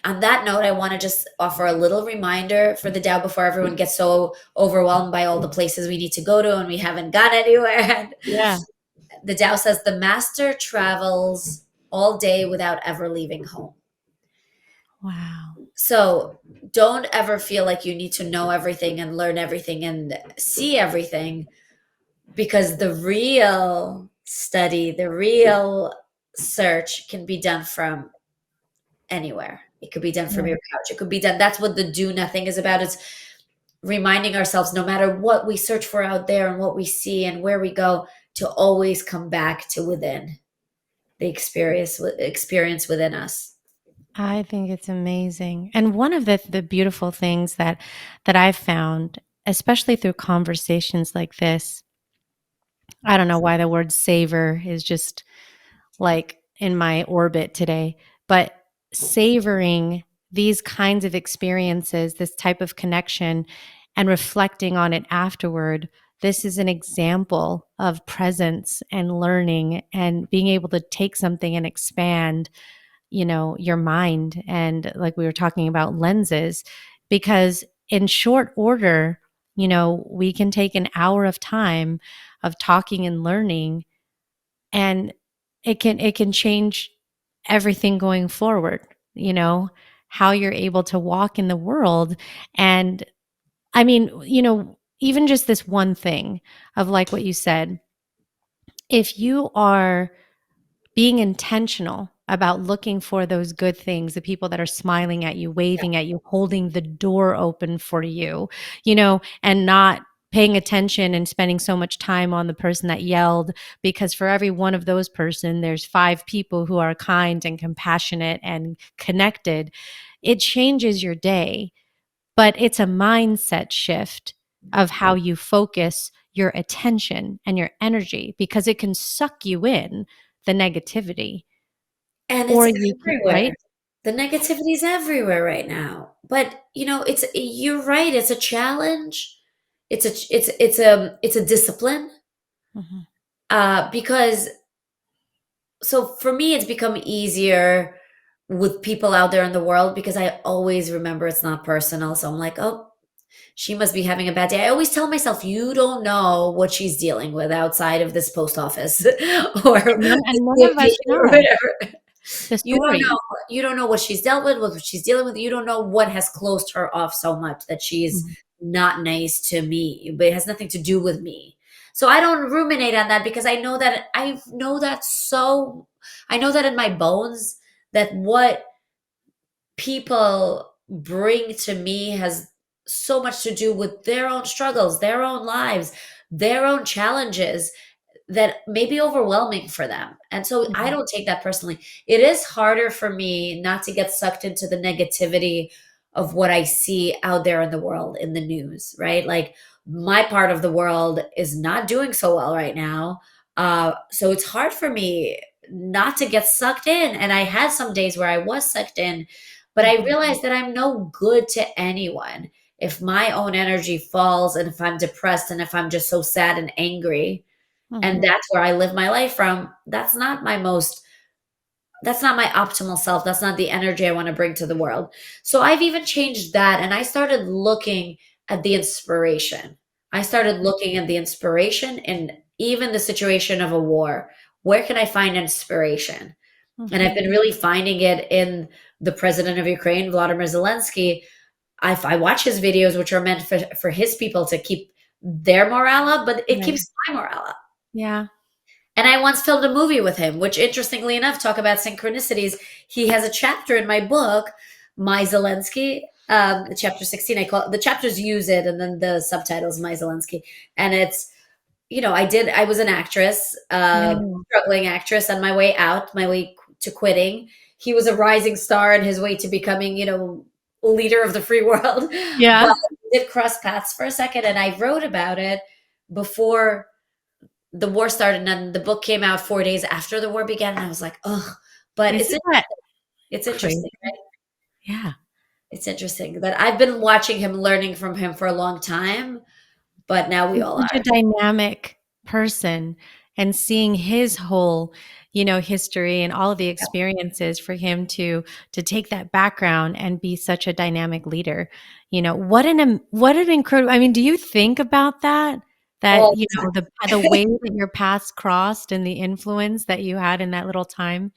on that note, I want to just offer a little reminder for the Tao before everyone gets so overwhelmed by all the places we need to go to and we haven't gone anywhere. Yeah. The Tao says the master travels all day without ever leaving home. Wow. So don't ever feel like you need to know everything and learn everything and see everything, because the real study, the real search can be done from anywhere. It could be done from Yeah. your couch. It could be done. That's what the do nothing is about. It's reminding ourselves, no matter what we search for out there and what we see and where we go, to always come back to within, the experience within us. I think it's amazing. And one of the beautiful things that I've found, especially through conversations like this, I don't know why the word savor is just like in my orbit today, but savoring these kinds of experiences, this type of connection, and reflecting on it afterward. This is an example of presence and learning and being able to take something and expand, your mind. And like we were talking about lenses, because in short order, we can take an hour of time of talking and learning, and it can change everything going forward, you know, how you're able to walk in the world. And I mean, even just this one thing of like what you said, if you are being intentional about looking for those good things, the people that are smiling at you, waving at you, holding the door open for you, and not paying attention and spending so much time on the person that yelled, because for every one of those person, there's five people who are kind and compassionate and connected. It changes your day, but it's a mindset shift of how you focus your attention and your energy, because it can suck you in the negativity, And or it's you can, everywhere. right? The negativity is everywhere right now. But you're right. It's a challenge. It's a discipline. Mhm, Because so for me, it's become easier with people out there in the world because I always remember it's not personal. So I'm like, oh, she must be having a bad day. I always tell myself, you don't know what she's dealing with outside of this post office or this none of us movie or know whatever. the You don't story. know. You don't know what she's dealt with, what she's dealing with. You don't know what has closed her off so much that she's Mhm, not nice to me, but it has nothing to do with me. So I don't ruminate on that because I know that in my bones that what people bring to me has so much to do with their own struggles, their own lives, their own challenges that may be overwhelming for them. And so I mhm, don't take that personally. It is harder for me not to get sucked into the negativity of what I see out there in the world in the news, right? Like my part of the world is not doing so well right now. So it's hard for me not to get sucked in. And I had some days where I was sucked in, but I mhm, realized that I'm no good to anyone. If my own energy falls and if I'm depressed and if I'm just so sad and angry, and mhm, that's where I live my life from, that's not my optimal self. That's not the energy I want to bring to the world. So I've even changed that and I started looking at the inspiration. I started looking at the inspiration in even the situation of a war. Where can I find inspiration? And I've mhm. been really finding it in the president of Ukraine, Volodymyr Zelenskyy. I watch his videos, which are meant for his people to keep their morale up, but it Right. keeps my morale up. Yeah. And I once filmed a movie with him, which interestingly enough, talk about synchronicities. He has a chapter in my book, My Zelensky, chapter 16. I call it, the chapters use it, and then the subtitles, My Zelensky. And it's, I was an actress, Yeah. struggling actress on my way out, my way to quitting. He was a rising star on his way to becoming, leader of the free world. Yeah. But we did cross paths for a second, and I wrote about it before the war started, and then the book came out 4 days after the war began, and I was like, "Ugh." But Isn't that it's crazy? interesting, right? Yeah. It's interesting that I've been watching him, learning from him for a long time, but now we He's all such a are. dynamic person. and seeing his whole, history and all of the experiences for him to take that background and be such a dynamic leader. What an incredible, I mean, do you think about that? That, All the the way that your paths crossed and the influence that you had in that little time?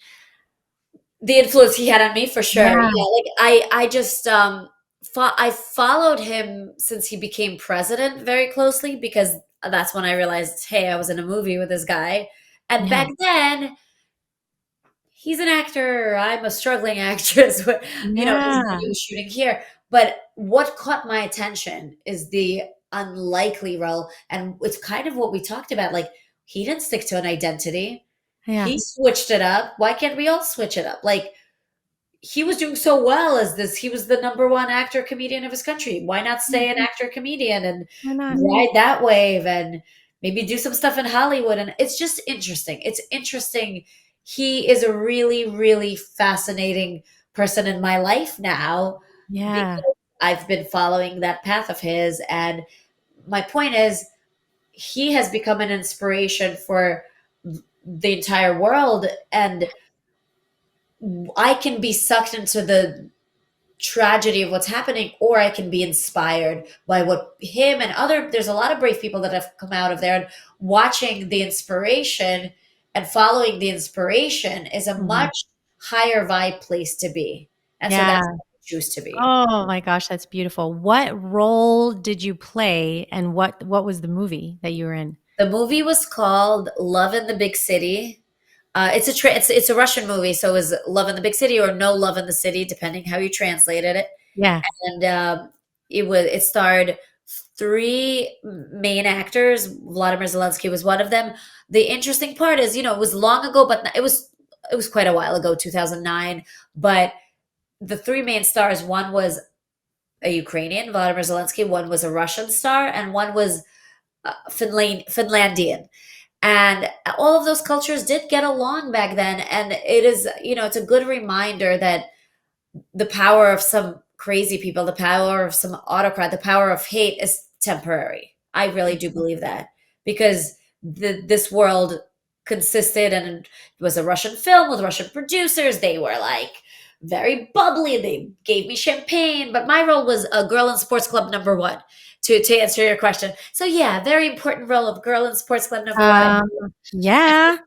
The influence he had on me for sure. Yeah, Yeah, like I just I followed him since he became president very closely because that's when I realized, hey, I was in a movie with this guy. And yeah, back then, he's an actor, I'm a struggling actress. He's yeah, he was shooting here. But what caught my attention is the unlikely role, and it's kind of what we talked about. Like he didn't stick to an identity. yeah. He switched it up. Why can't we all switch it up? Like he was doing so well as this. He was the number one actor comedian of his country. Why not stay an actor comedian and Why not? ride that wave and maybe do some stuff in Hollywood? And it's just interesting. It's interesting. He is a really, really fascinating person in my life now Yeah, because I've been following that path of his. And my point is, he has become an inspiration for the entire world. And I can be sucked into the tragedy of what's happening, or I can be inspired by what him and other, there's a lot of brave people that have come out of there, and watching the inspiration and following the inspiration is a mhm, much higher vibe place to be. And so yeah. that's what I choose to be. Oh my gosh, that's beautiful. What role did you play, and what was the movie that you were in? The movie was called Love in the Big City. It's a Russian movie, so it was Love in the Big City or No Love in the City, depending how you translated it. Yeah, And it starred three main actors. Vladimir Zelenskyy was one of them. The interesting part is, it was long ago, but it was quite a while ago, 2009. But the three main stars, one was a Ukrainian, Volodymyr Zelenskyy, one was a Russian star, and one was Finlandian. And all of those cultures did get along back then. And it is, it's a good reminder that the power of some crazy people, the power of some autocrat, the power of hate is temporary. I really do believe that because this world consisted, and it was a Russian film with Russian producers. They were like very bubbly. They gave me champagne, but my role was a girl in sports club number one. To answer your question, so yeah, very important role of girl in sports club number one. um, yeah,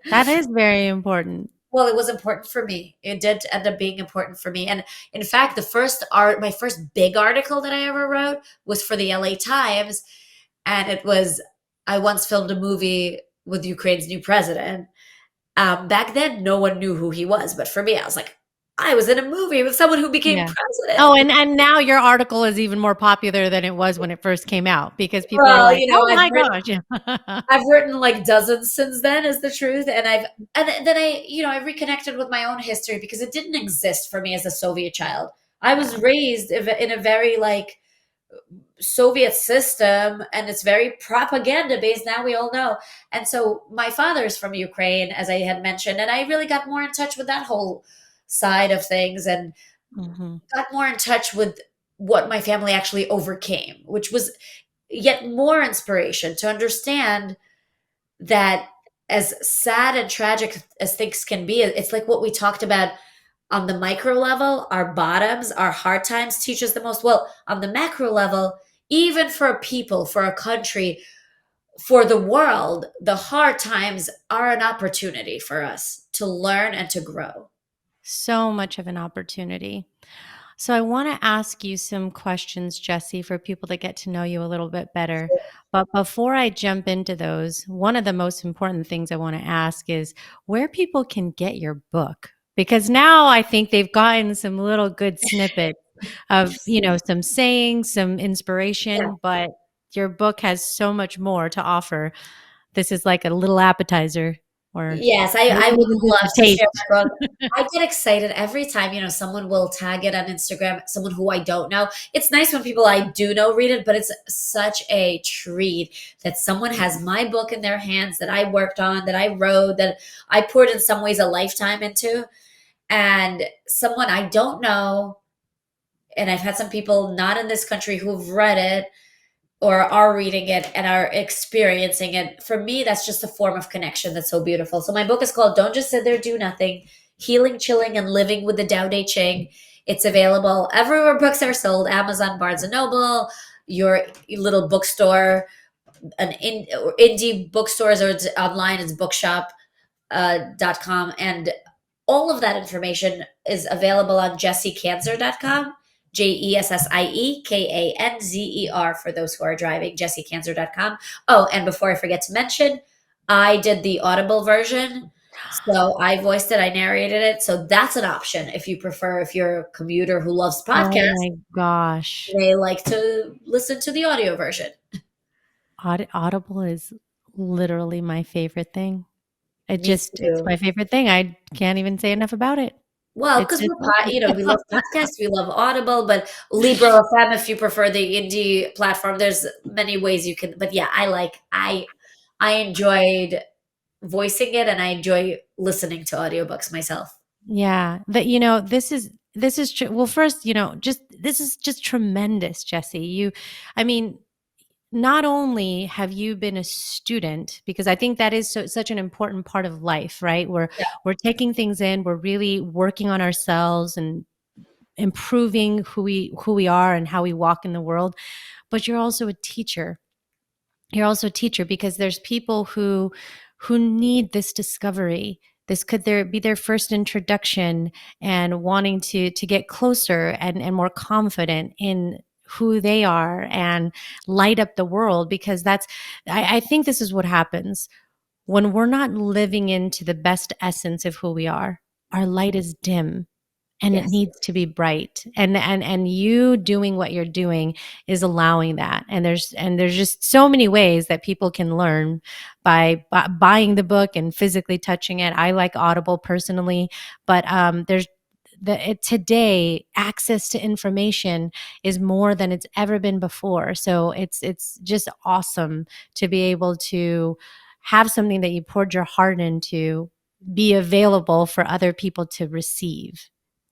that is very important. Well, it was important for me. It did end up being important for me. And in fact, my first big article that I ever wrote was for the LA Times. And I once filmed a movie with Ukraine's new president. Back then, no one knew who he was. But for me, I was like, I was in a movie with someone who became Yeah. Oh, president. and now your article is even more popular than it was when it first came out because people are Well, like, "Oh my gosh." Yeah. I've written like dozens since then, is the truth. And then I reconnected with my own history because it didn't exist for me as a Soviet child. I was Yeah. raised in a very like Soviet system, and it's very propaganda based. Now we all know. And so my father is from Ukraine, as I had mentioned, and I really got more in touch with that whole side of things and Mhm. got more in touch with what my family actually overcame, which was yet more inspiration to understand that as sad and tragic as things can be, it's like what we talked about on the micro level, our bottoms, our hard times teach us the most. Well, on the macro level, even for a people, for a country, for the world, the hard times are an opportunity for us to learn and to grow. So much of an opportunity. So I want to ask you some questions, Jessie, for people to get to know you a little bit better. But before I jump into those, one of the most important things I want to ask is where people can get your book. Because now I think they've gotten some little good snippets of, some sayings, some Yeah. inspiration, but your book has so much more to offer. This is like a little appetizer or Yes, I maybe would even just love a to share taste. my book. I get excited every time, someone will tag it on Instagram, someone who I don't know. It's nice when people I do know read it, but it's such a treat that someone has my book in their hands that I worked on, that I wrote, that I poured in some ways a lifetime into, and someone I don't know. And I've had some people not in this country who've read it or are reading it and are experiencing it. For me, that's just a form of connection that's so beautiful. So my book is called Don't Just Sit There, Do Nothing: Healing, Chilling, and Living with the Tao Te Ching. It's available everywhere books are sold: Amazon, Barnes and Noble, your little bookstore, indie bookstores, or it's online, it's bookshop .com. And all of that information is available on jessiekanzer.com. JESSIEKANZER for those who are driving, jessiekanzer.com. Oh, and before I forget to mention, I did the Audible version. So I voiced it, I narrated it. So that's an option if you prefer, if you're a commuter who loves Oh podcasts, my gosh. they like to listen to the audio version. Audible is literally my favorite thing. Me It's too. my favorite thing. I can't even say enough about it. Well, It's because just we love podcasts, we love Audible, but Libro FM, if you prefer the indie platform, there's many ways you can. But yeah, I enjoyed voicing it, and I enjoy listening to audiobooks myself. yeah, that this is well, first, just this is just tremendous, Jesse. I mean, not only have you been a student, because I think that is such an important part of life, right? Yeah. We're taking things in, we're really working on ourselves and improving who we are and how we walk in the world. But you're also a teacher. You're also a teacher because there's people who need this discovery. This could be their first introduction and wanting to get closer and more confident in who they are and light up the world, because I think this is what happens when we're not living into the best essence of who we are. Our light is dim and it Yes. needs to be bright, and you doing what you're doing is allowing that. And there's just so many ways that people can learn by buying the book and physically touching it. I like Audible personally, but there's today access to information is more than it's ever been before. So it's just awesome to be able to have something that you poured your heart into be available for other people to receive.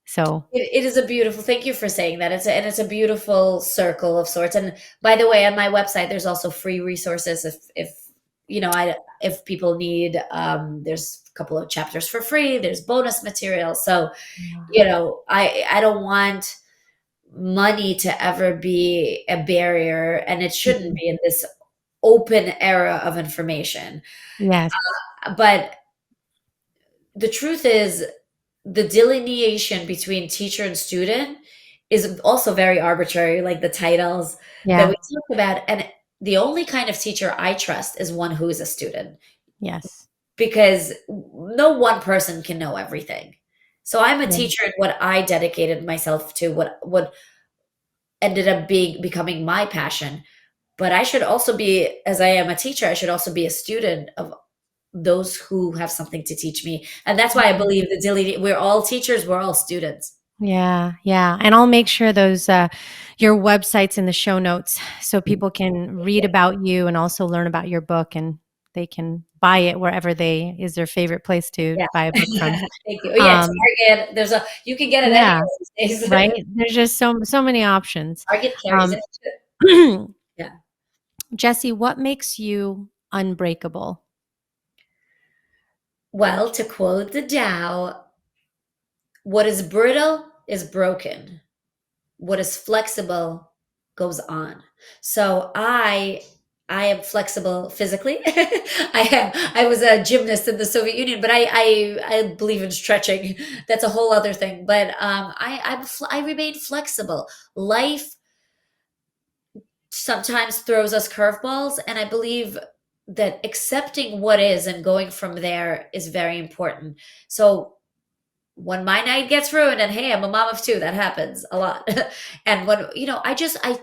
So, It is a beautiful. Thank you for saying that. It's a beautiful circle of sorts. And by the way, on my website, there's also free resources. If I if people need, there's a couple of chapters for free. There's bonus material. So yeah. I don't want money to ever be a barrier, and it shouldn't Mhm. be in this open era of information. Yes. But the truth is, the delineation between teacher and student is also very arbitrary, like the titles that Yeah. we talk about. And the only kind of teacher I trust is one who is a student, Yes. because no one person can know everything. So I'm a Yeah. teacher in what I dedicated myself to, what ended up becoming my passion. But I should also be, as I am a teacher, I should also be a student of those who have something to teach me. And that's why I Mhm. believe we're all teachers, we're all students. Yeah, yeah, and I'll make sure those your websites in the show notes so people can Thank read you. about you and also learn about your book, and they can buy it wherever they is their favorite place to Yes. buy a book from. Thank you. Oh, yeah, Um, Target. You can get it anywhere yeah, these days. right? There's just so many options. Target carries Um, it. Yeah. Jesse, what makes you unbreakable? Well, to quote the Tao, what is brittle is broken. What is flexible goes on. So I am flexible physically. I was a gymnast in the Soviet Union, but I believe in stretching. That's a whole other thing. But I remain flexible. Life sometimes throws us curveballs, and I believe that accepting what is and going from there is very important. So when my night gets ruined, and hey, I'm a mom of two, that happens a lot. And when I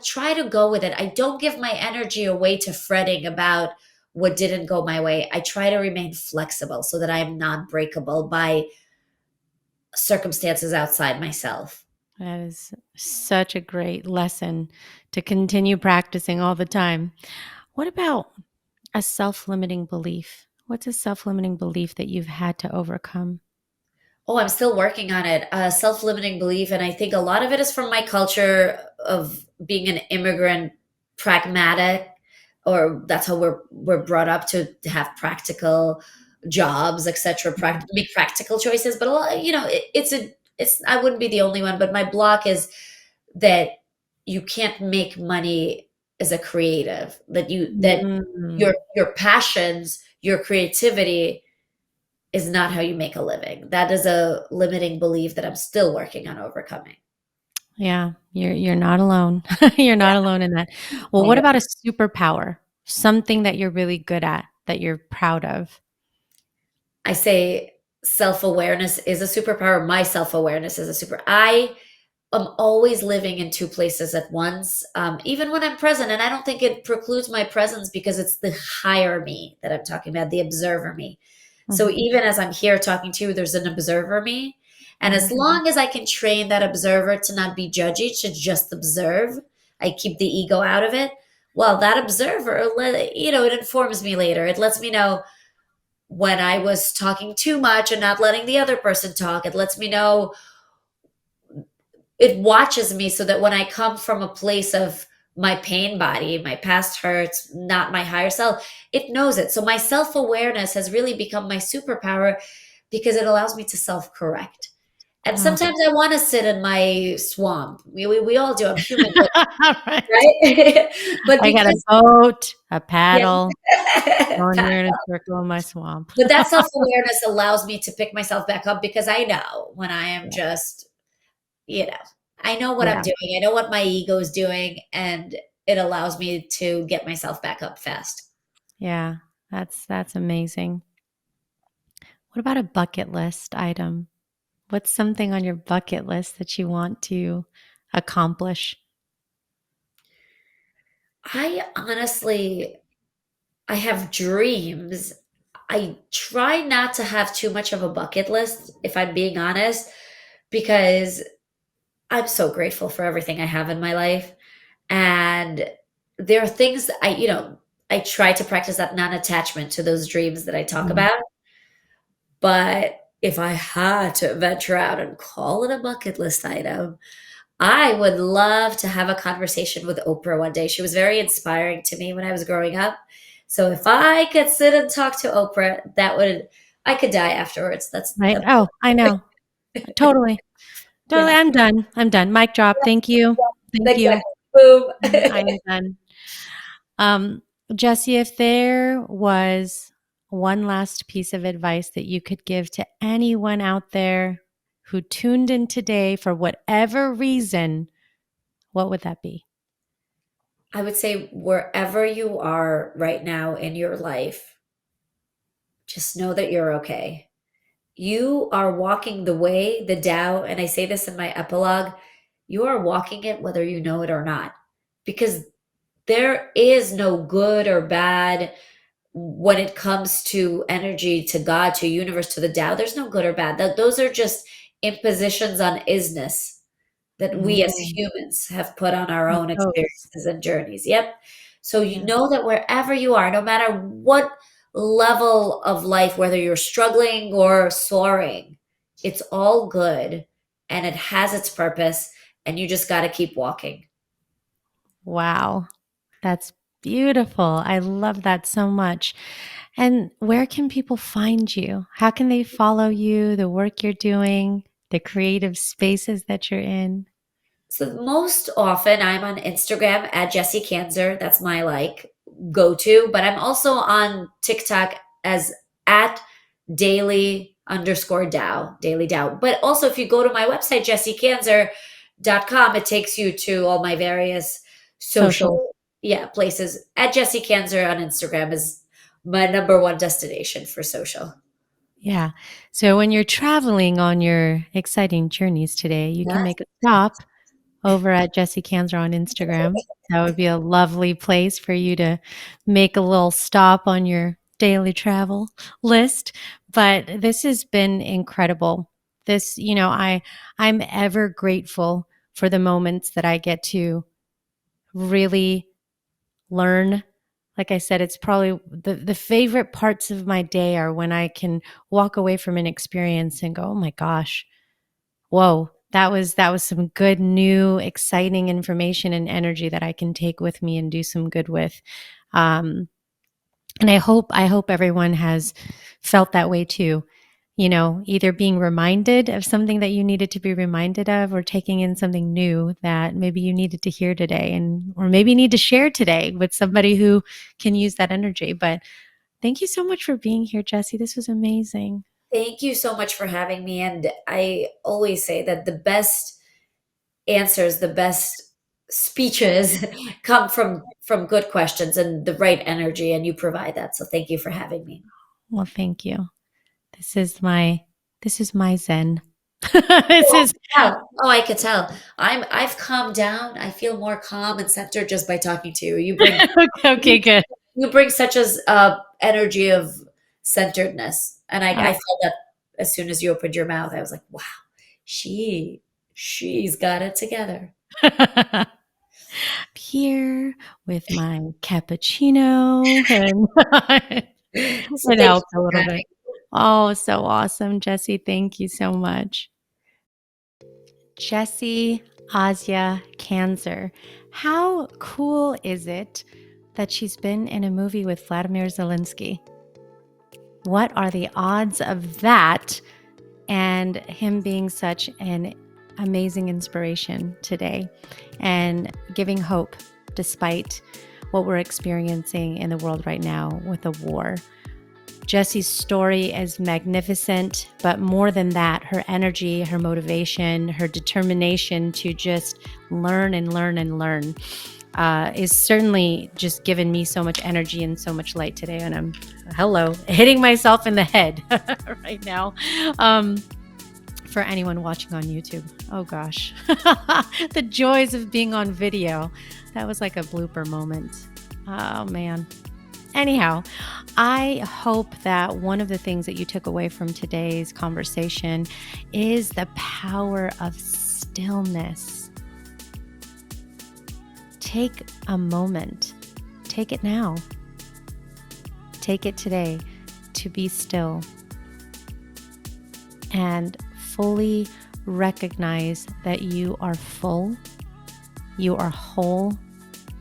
try to go with it. I don't give my energy away to fretting about what didn't go my way. I try to remain flexible so that I am not breakable by circumstances outside myself. That is such a great lesson to continue practicing all the time. What about a self-limiting belief? What's a self-limiting belief that you've had to overcome? Oh, I'm still working on it. Self-limiting belief, and I think a lot of it is from my culture of being an immigrant pragmatic, or that's how we're brought up to have practical jobs, etc. Mhm. Make practical choices. But a lot, it's I wouldn't be the only one. But my block is that you can't make money as a creative. That Mm. your passions, your creativity is not how you make a living. That is a limiting belief that I'm still working on overcoming. Yeah, you're not alone. You're not alone in that. Well, I what know. about a superpower? Something that you're really good at, that you're proud of? I say self-awareness is a superpower. My self-awareness is a super. I am always living in two places at once, even when I'm present. And I don't think it precludes my presence because it's the higher me that I'm talking about, the observer me. So Mhm, even as I'm here talking to you, there's an observer me. And as mhm. long as I can train that observer to not be judgy, to just observe, I keep the ego out of it. Well, that observer, it informs me later. It lets me know when I was talking too much and not letting the other person talk. It lets me know, it watches me so that when I come from a place of my pain body, my past hurts, not my higher self, it knows it. So my self awareness has really become my superpower because it allows me to self correct. And Oh. sometimes I want to sit in my swamp. We all do. I'm human, but Right. right. But I got a because, boat, a yeah. paddle, going here in a circle in my swamp. But that self awareness allows me to pick myself back up because I know when I am Yeah, just, you know, I know what I'm yeah, doing. I know what my ego is doing, and it allows me to get myself back up fast. yeah. That's amazing. What about a bucket list item? What's something on your bucket list that you want to accomplish? I honestly, I have dreams. I try not to have too much of a bucket list, if I'm being honest, because I'm so grateful for everything I have in my life. And there are things that I try to practice that non attachment to those dreams that I talk Mhm. about. But if I had to venture out and call it a bucket list item, I would love to have a conversation with Oprah one day. She was very inspiring to me when I was growing up. So if I could sit and talk to Oprah, I could die afterwards. Right? That's Oh, I know. Totally. Totally. yeah. I'm done. I'm done. Mic drop. Thank you. Thank Exactly. you. Boom. I am done. Um, Jesse, if there was one last piece of advice that you could give to anyone out there who tuned in today for whatever reason, what would that be? I would say wherever you are right now in your life, just know that you're okay. You are walking the way, the Tao, and I say this in my epilogue, you are walking it whether you know it or not. Because there is no good or bad when it comes to energy, to God, to universe, to the Tao. There's no good or bad. Those are just impositions on isness that we as Mm, humans have put on our own Ghosts. experiences and journeys. Yep. So you Yeah. know that wherever you are, no matter what level of life, whether you're struggling or soaring, it's all good and it has its purpose, and you just got to keep walking. Wow. That's beautiful. I love that so much. And where can people find you? How can they follow you, the work you're doing, the creative spaces that you're in? So most often I'm on Instagram at Jessie Kanzer. That's my go to, but I'm also on TikTok as at daily Dow. But also if you go to my website, jessiekanzer.com, it takes you to all my various Social. social, yeah, places. At Jessie Kanzer on Instagram is my number one destination for social. Yeah. So when you're traveling on your exciting journeys today, you can Yes. make a stop over at Jessie Kanzer on Instagram. That would be a lovely place for you to make a little stop on your daily travel list. But this has been incredible. I'm ever grateful for the moments that I get to really learn. Like I said, it's probably the favorite parts of my day are when I can walk away from an experience and go, oh my gosh, whoa, That was some good, new, exciting information and energy that I can take with me and do some good with. And I hope everyone has felt that way too. You know, either being reminded of something that you needed to be reminded of, or taking in something new that maybe you needed to hear today, and or maybe need to share today with somebody who can use that energy. But thank you so much for being here, Jessie. This was amazing. Thank you so much for having me. And I always say that the best answers, the best speeches come from good questions and the right energy, and you provide that. So thank you for having me. Well, thank you. This is my zen. This Oh, is I could tell. I've calmed down. I feel more calm and centered just by talking to you. You bring okay, good. you bring such as energy of centeredness, and I Oh. felt that as soon as you opened your mouth. I was like, wow, she she's got it together. Here with my cappuccino, and So it thank you helps a for little bit. having Oh, so awesome, Jessie. Thank you so much. Jessie Asya Kanzer. How cool is it that she's been in a movie with Volodymyr Zelenskyy? What are the odds of that, and him being such an amazing inspiration today and giving hope despite what we're experiencing in the world right now with a war? Jessie's story is magnificent, but more than that, her energy, her motivation, her determination to just learn and learn and learn is certainly just given me so much energy and so much light today. And I'm, hitting myself in the head right now. For anyone watching on YouTube, oh gosh, the joys of being on video. That was like a blooper moment. Oh man. Anyhow, I hope that one of the things that you took away from today's conversation is the power of stillness. Take a moment, take it now, take it today to be still and fully recognize that you are full, you are whole,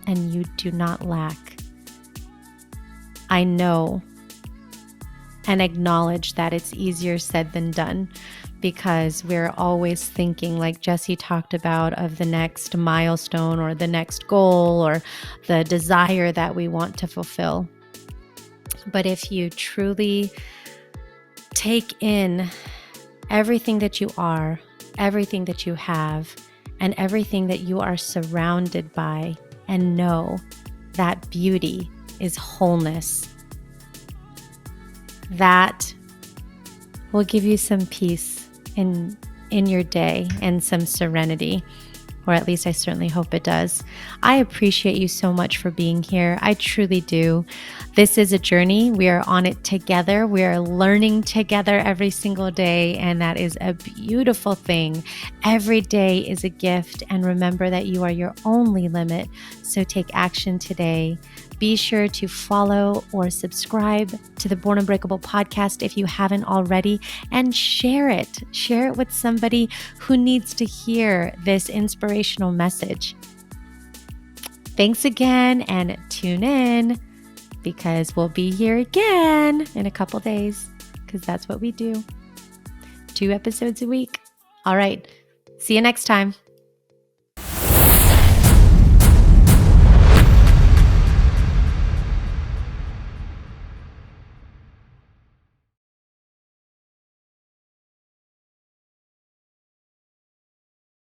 and you do not lack. I know and acknowledge that it's easier said than done, because we're always thinking, like Jessie talked about, of the next milestone or the next goal or the desire that we want to fulfill. But if you truly take in everything that you are, everything that you have, and everything that you are surrounded by, and know that beauty is wholeness, that will give you some peace in your day and some serenity, or at least I certainly hope it does. I appreciate you so much for being here. I truly do. This is a journey. We are on it together. We are learning together every single day, and that is a beautiful thing. Every day is a gift, and remember that you are your only limit. So take action today. Be sure to follow or subscribe to the Born Unbreakable podcast if you haven't already, and share it. Share it with somebody who needs to hear this inspirational message. Thanks again, and tune in, because we'll be here again in a couple days, because that's what we do. 2 episodes a week. All right. See you next time.